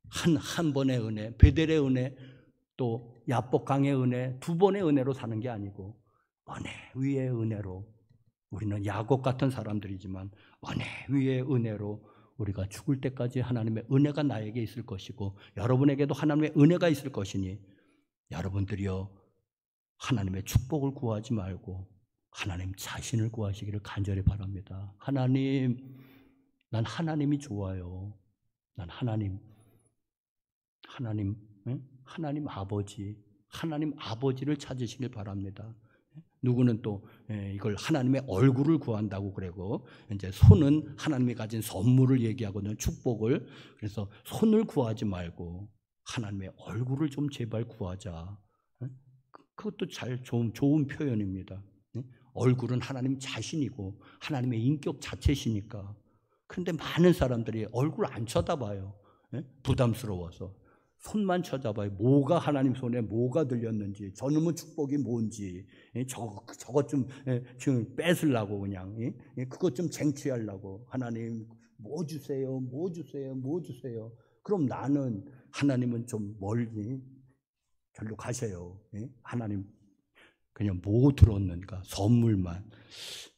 한 번의 은혜, 베델의 은혜, 또 야복강의 은혜, 두 번의 은혜로 사는 게 아니고 은혜 위에 은혜로, 우리는 야곱 같은 사람들이지만 은혜 위에 은혜로 우리가 죽을 때까지 하나님의 은혜가 나에게 있을 것이고, 여러분에게도 하나님의 은혜가 있을 것이니, 여러분들이요, 하나님의 축복을 구하지 말고 하나님 자신을 구하시기를 간절히 바랍니다. 하나님, 난 하나님이 좋아요. 난 하나님 아버지를 찾으시길 바랍니다. 누구는 또 이걸 하나님의 얼굴을 구한다고 그러고, 이제 손은 하나님이 가진 선물을 얘기하거든요, 축복을. 그래서 손을 구하지 말고 하나님의 얼굴을 좀 제발 구하자. 그것도 좋은 표현입니다. 얼굴은 하나님 자신이고 하나님의 인격 자체시니까 그런데 많은 사람들이 얼굴 안 쳐다봐요. 부담스러워서. 손만 쳐다봐요. 뭐가 하나님 손에 뭐가 들렸는지, 저놈의 축복이 뭔지, 저것 좀 지금 뺏으려고 그냥, 그것 좀 쟁취하려고. 하나님 뭐 주세요, 뭐 주세요, 뭐 주세요. 그럼 나는, 하나님은 좀 멀리 절로 가세요. 하나님 그냥 뭐 들었는가, 선물만.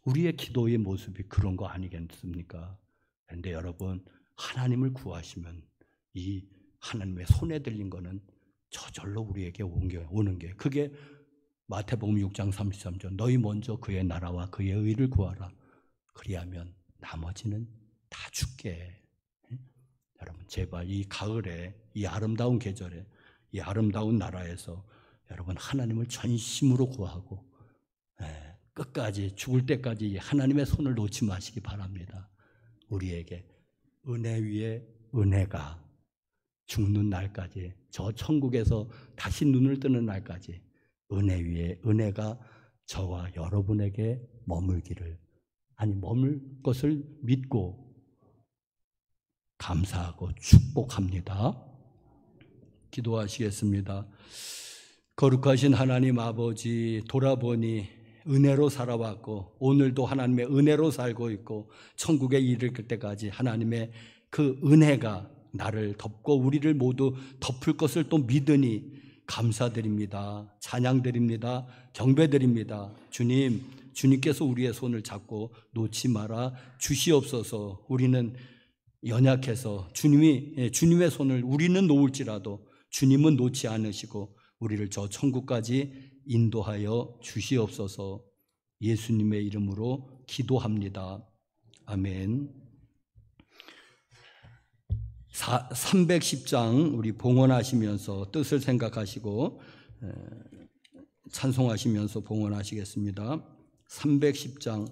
우리의 기도의 모습이 그런 거 아니겠습니까? 그런데 여러분, 하나님을 구하시면 이 하나님의 손에 들린 거는 저절로 우리에게 오는 게, 그게 마태복음 6장 33절, 너희 먼저 그의 나라와 그의 의를 구하라. 그리하면 나머지는 다 줄게. 여러분, 제발 이 가을에, 이 아름다운 계절에, 이 아름다운 나라에서 여러분 하나님을 전심으로 구하고 끝까지, 죽을 때까지 하나님의 손을 놓지 마시기 바랍니다. 우리에게 은혜 위에 은혜가 죽는 날까지, 저 천국에서 다시 눈을 뜨는 날까지 은혜 위에 은혜가 저와 여러분에게 머물기를, 아니 머물 것을 믿고 감사하고 축복합니다. 기도하시겠습니다. 거룩하신 하나님 아버지, 돌아보니 은혜로 살아왔고 오늘도 하나님의 은혜로 살고 있고 천국에 이를 때까지 하나님의 그 은혜가 나를 덮고 우리를 모두 덮을 것을 또 믿으니 감사드립니다. 찬양드립니다. 경배드립니다. 주님, 주님께서 우리의 손을 잡고 놓지 말아 주시옵소서. 우리는 연약해서 주님의 손을 우리는 놓을지라도 주님은 놓지 않으시고 우리를 저 천국까지 인도하여 주시옵소서. 예수님의 이름으로 기도합니다. 아멘. 310장 우리 봉헌하시면서 뜻을 생각하시고 찬송하시면서 봉헌하시겠습니다. 310장.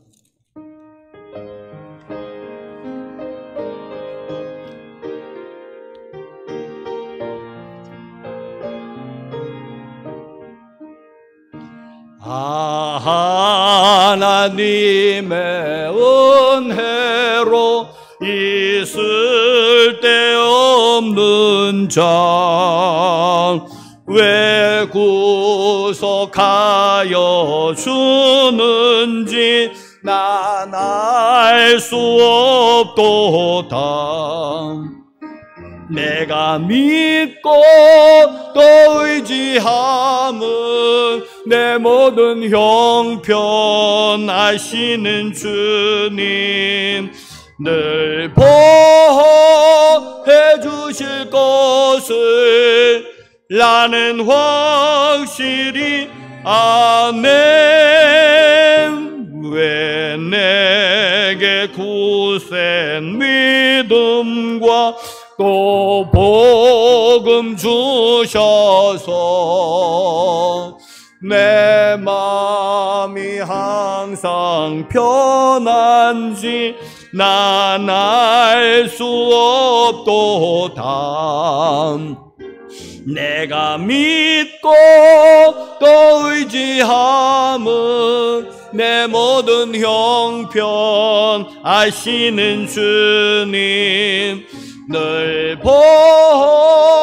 하나님의 은혜로 있을 데 없는 자 왜 구속하여 주는지 난 알 수 없도다. 내가 믿고 또 의지함은 내 모든 형편 아시는 주님 늘 보호해 주실 것을 나는 확실히 아네. 왜 내게 굳센 믿음과 또 복음 주셔서 내 마음이 항상 편한지 난 알 수 없도다. 내가 믿고 또 의지함은 내 모든 형편 아시는 주님 늘 보호해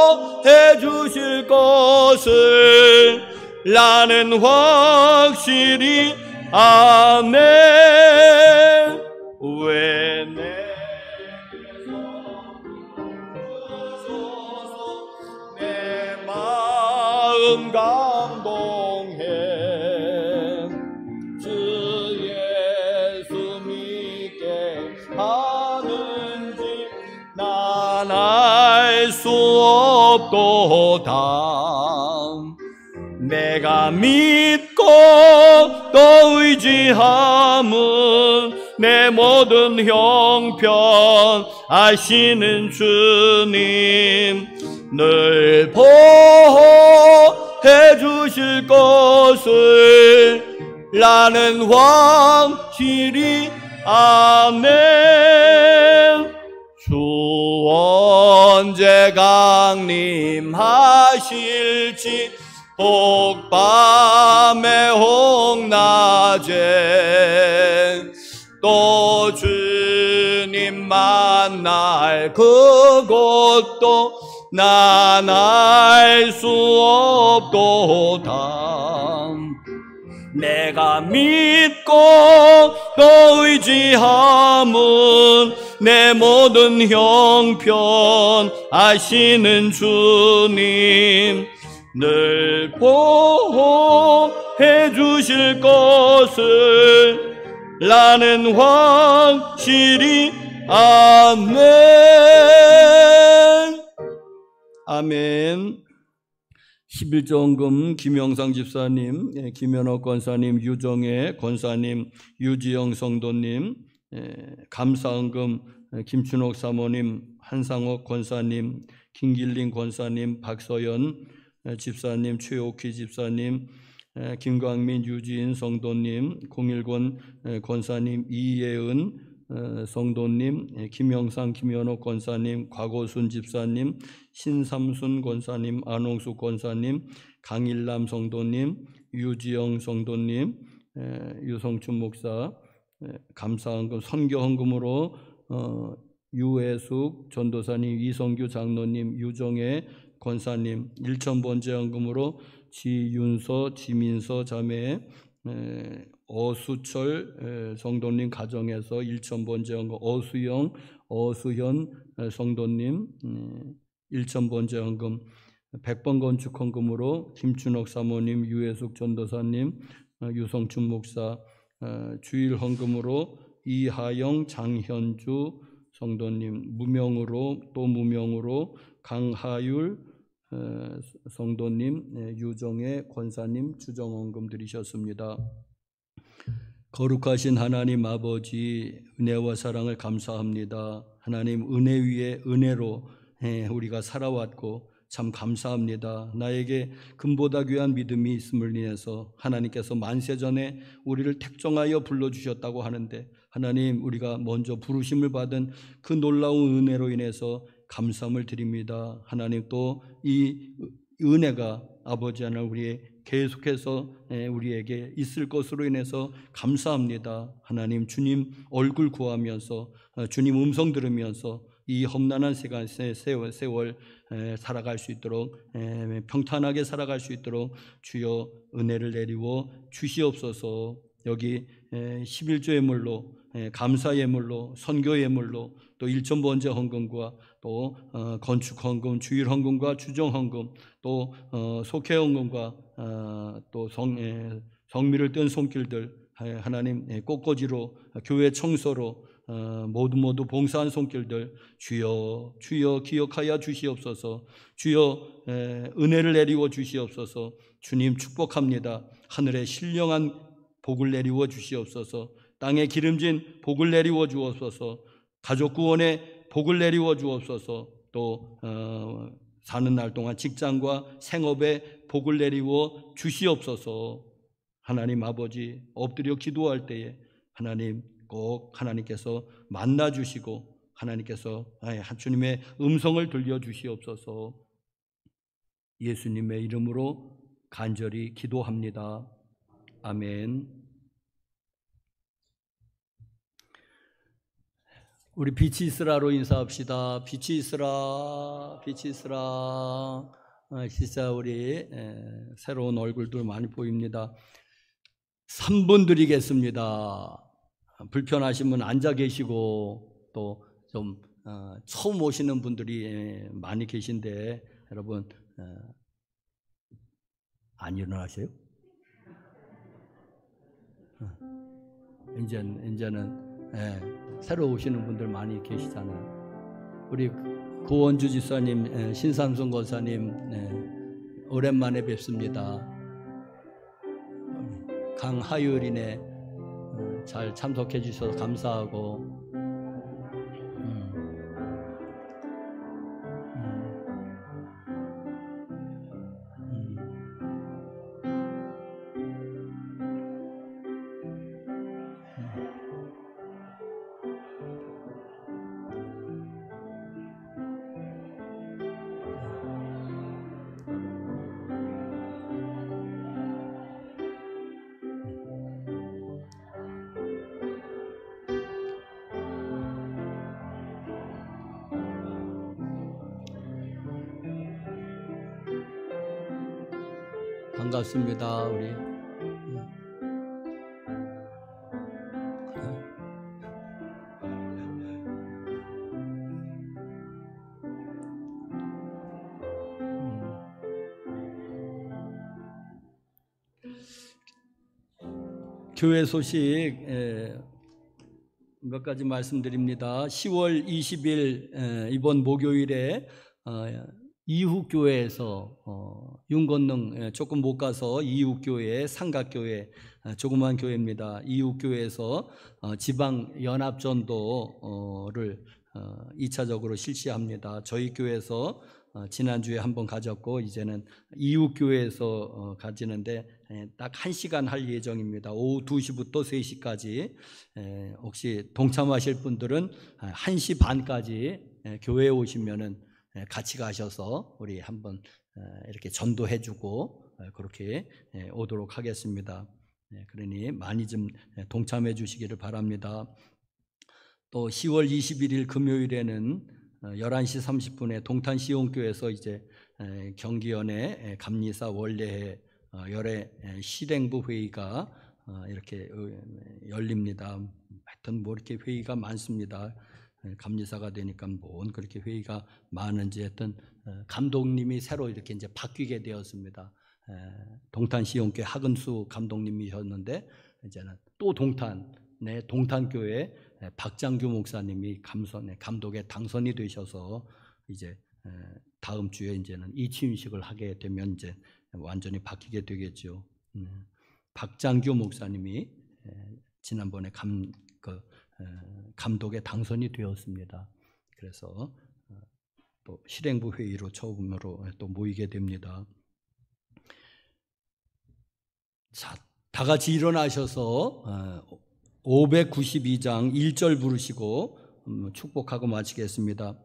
주실 것을 나는 확실히 아네. 왜 내게서 주셔서 내 마음 감동해. 주 예수 믿게 하는지 난 알 수 없도다. 내가 믿고 또 의지함은 내 모든 형편 아시는 주님 늘 보호해 주실 것을 나는 확실히 아네. 주 언제 강림하실지 혹밤에 혹낮에 또 주님 주님 만날 그곳도 난 알 수 없도다. 내가 믿고 또 의지함은 내 모든 형편 아시는 주님 늘 보호해 주실 것을 나는 확실히 아멘. 아멘. 11조헌금 김영상 집사님, 김현옥 권사님, 유정혜 권사님, 유지영 성도님, 감사헌금 김춘옥 사모님, 한상옥 권사님, 김길린 권사님, 박서연 집사님, 최옥희 집사님, 김광민, 유지인 성도님, 공일권 권사님, 이예은 성도님, 김영상, 김현옥 권사님, 곽오순 집사님, 신삼순 권사님, 안홍숙 권사님, 강일남 성도님, 유지영 성도님, 유성춘 목사, 감사헌금, 선교헌금으로 유애숙 전도사님, 이성규 장로님, 유정혜 권사님, 일천번제헌금으로 지윤서, 지민서 자매, 어수철 성도님 가정에서 일천번제헌금, 어수영, 어수현 성도님 일천번제헌금, 백번 건축헌금으로 김춘옥 사모님, 유혜숙 전도사님, 유성춘 목사, 주일헌금으로 이하영, 장현주 성도님, 무명으로 또 무명으로 강하율 성도님, 유정혜 권사님 주정헌금 드리셨습니다. 거룩하신 하나님 아버지, 은혜와 사랑을 감사합니다. 하나님, 은혜 위에 은혜로 우리가 살아왔고 참 감사합니다. 나에게 금보다 귀한 믿음이 있음을 인해서 하나님께서 만세전에 우리를 택정하여 불러주셨다고 하는데, 하나님, 우리가 먼저 부르심을 받은 그 놀라운 은혜로 인해서 감사함을 드립니다. 하나님, 또 이 은혜가 아버지 하나님 우리의 계속해서 우리에게 있을 것으로 인해서 감사합니다. 하나님, 주님 얼굴 구하면서 주님 음성 들으면서 이 험난한 세월 살아갈 수 있도록, 평탄하게 살아갈 수 있도록 주여 은혜를 내리워 주시옵소서. 여기 11조 예물로, 감사 예물로, 선교 예물로, 또 일천번제 헌금과 또 건축 헌금, 주일 헌금과 주정 헌금, 또 속회 헌금과 또 성미를 뜬 손길들, 하나님 꽃꽂이로, 교회 청소로 모두 봉사한 손길들 주여 기억하여 주시옵소서. 주여 은혜를 내리워 주시옵소서. 주님 축복합니다. 하늘에 신령한 복을 내리워 주시옵소서. 땅에 기름진 복을 내리워 주옵소서. 가족 구원에 복을 내리워 주옵소서. 또 사는 날 동안 직장과 생업에 복을 내리워 주시옵소서. 하나님 아버지, 엎드려 기도할 때에 하나님 꼭 하나님께서 만나 주시고 하나님께서 주님의 음성을 들려 주시옵소서. 예수님의 이름으로 간절히 기도합니다. 아멘. 우리 빛이 있으라로 인사합시다. 빛이 있으라, 빛이 있으라. 진짜 우리 새로운 얼굴들 많이 보입니다. 3분 드리겠습니다. 불편하신 분 앉아 계시고, 또 좀 처음 오시는 분들이 많이 계신데, 여러분 안 일어나세요? 이제는 새로 오시는 분들 많이 계시잖아요. 우리 고원주 집사님, 신삼순 권사님 오랜만에 뵙습니다. 강하율이네 잘 참석해 주셔서 감사하고, 반갑습니다. 우리 교회 소식 몇 가지 말씀드립니다. 10월 20일 이번 목요일에 이후교회에서 윤건능 조금 못 가서 이후교회 삼각교회 조그만 교회입니다. 이후교회에서 지방연합전도를 2차적으로 실시합니다. 저희 교회에서 지난주에 한번 가졌고 이제는 이웃교회에서 가지는데 딱 1시간 할 예정입니다. 오후 2시부터 3시까지 혹시 동참하실 분들은 1시 반까지 교회에 오시면은 같이 가셔서 우리 한번 이렇게 전도해주고 그렇게 오도록 하겠습니다. 그러니 많이 좀 동참해 주시기를 바랍니다. 또 10월 21일 금요일에는 11시 30분에 동탄 시온교회에서 이제 경기연의 감리사 원례회 열애 실행부 회의가 이렇게 열립니다. 하여튼 뭐 이렇게 회의가 많습니다. 감리사가 되니까 뭔 그렇게 회의가 많은지 하여튼 감독님이 새로 이렇게 이제 바뀌게 되었습니다. 동탄 시온교회 하근수 감독님이셨는데 이제는 또 동탄교회 박장규 목사님이 감독에 당선이 되셔서 이제 다음 주에 이제는 이치윤식을 하게 되면 이제 완전히 바뀌게 되겠죠. 박장규 목사님이 지난번에 감독에 당선이 되었습니다. 그래서 또 실행부 회의로 처음으로 또 모이게 됩니다. 자, 다 같이 일어나셔서 592장 1절 부르시고 축복하고 마치겠습니다.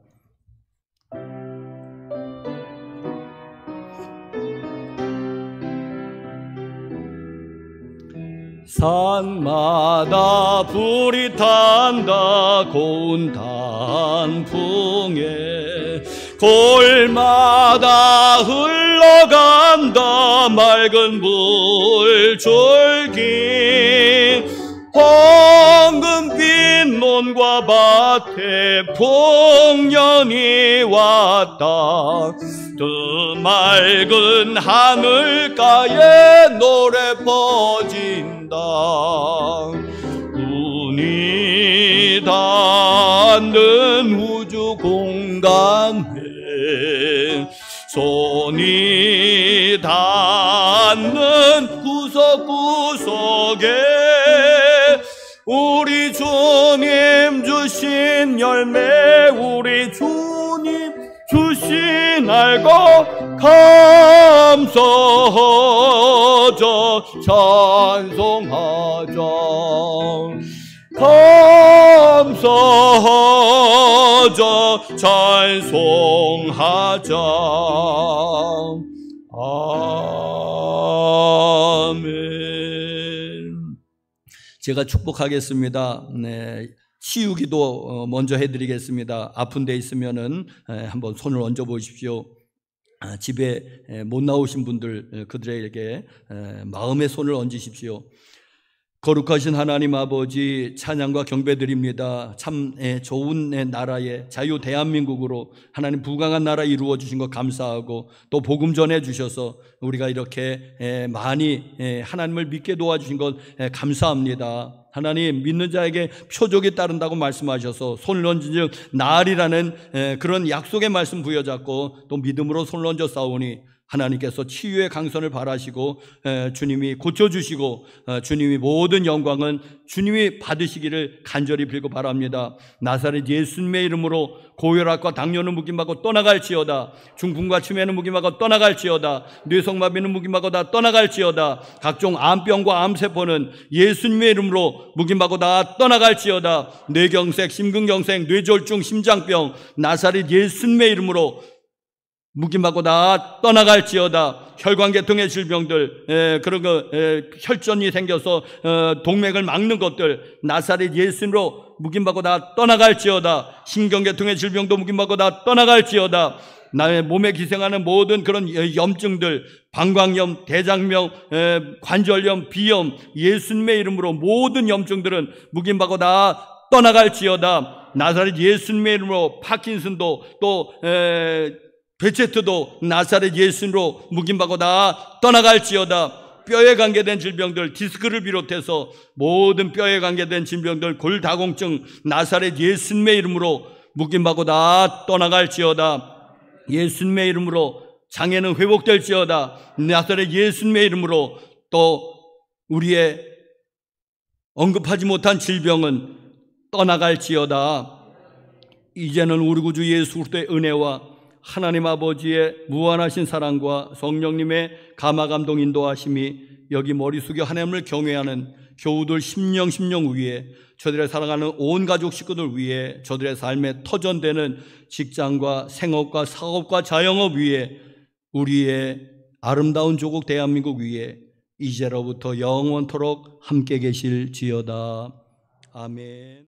산마다 불이 탄다 고운 단풍에 골마다 흘러간다 맑은 물줄기 황금빛 논과 밭에 풍년이 왔다 그 맑은 하늘가에 노래 퍼진다 눈이 닿는 우주 공간에 손이 닿는 구석구석에 우리 주님 주신 열매 우리 주님 주신 알고 감사하자 찬송하자 감사하자 찬송하자 아멘. 제가 축복하겠습니다. 네, 치유기도 먼저 해드리겠습니다. 아픈 데 있으면은 한번 손을 얹어 보십시오. 집에 못 나오신 분들 그들에게 마음의 손을 얹으십시오. 거룩하신 하나님 아버지 찬양과 경배드립니다. 참 좋은 나라에 자유 대한민국으로 하나님 부강한 나라 이루어 주신 것 감사하고 또 복음 전해 주셔서 우리가 이렇게 많이 하나님을 믿게 도와주신 것 감사합니다. 하나님 믿는 자에게 표적이 따른다고 말씀하셔서 손을 얹은 즉 나으리라는 그런 약속의 말씀 부여잡고 또 믿음으로 손을 얹어 싸우니 하나님께서 치유의 강선을 바라시고 주님이 고쳐주시고 주님이 모든 영광은 주님이 받으시기를 간절히 빌고 바랍니다. 나사렛 예수님의 이름으로 고혈압과 당뇨는 묵임하고 떠나갈지어다. 중풍과 치매는 묵임하고 떠나갈지어다. 뇌성마비는 묵임하고 다 떠나갈지어다. 각종 암병과 암세포는 예수님의 이름으로 묵임하고 다 떠나갈지어다. 뇌경색, 심근경색, 뇌졸중, 심장병 나사렛 예수님의 이름으로 묵임받고 다 떠나갈지어다. 혈관계통의 질병들, 그런 거, 혈전이 생겨서 동맥을 막는 것들 나사렛 예수님으로 묵임받고 다 떠나갈지어다. 신경계통의 질병도 묵임받고 다 떠나갈지어다. 나의 몸에 기생하는 모든 그런 염증들, 방광염, 대장염, 관절염, 비염, 예수님의 이름으로 모든 염증들은 묵임받고 다 떠나갈지어다. 나사렛 예수님의 이름으로 파킨슨도 또 베체트도 나사렛 예수님으로 묵임받고 다 떠나갈지어다. 뼈에 관계된 질병들, 디스크를 비롯해서 모든 뼈에 관계된 질병들, 골다공증 나사렛 예수님의 이름으로 묵임받고 다 떠나갈지어다. 예수님의 이름으로 장애는 회복될지어다. 나사렛 예수님의 이름으로 또 우리의 언급하지 못한 질병은 떠나갈지어다. 이제는 우리 구주 예수 그리스도의 은혜와 하나님 아버지의 무한하신 사랑과 성령님의 감화감동 인도하심이 여기 머리 숙여 하나님을 경외하는 교우들 심령 위에, 저들의 사랑하는 온 가족 식구들 위에, 저들의 삶에 터전되는 직장과 생업과 사업과 자영업 위에, 우리의 아름다운 조국 대한민국 위에 이제로부터 영원토록 함께 계실지어다. 아멘.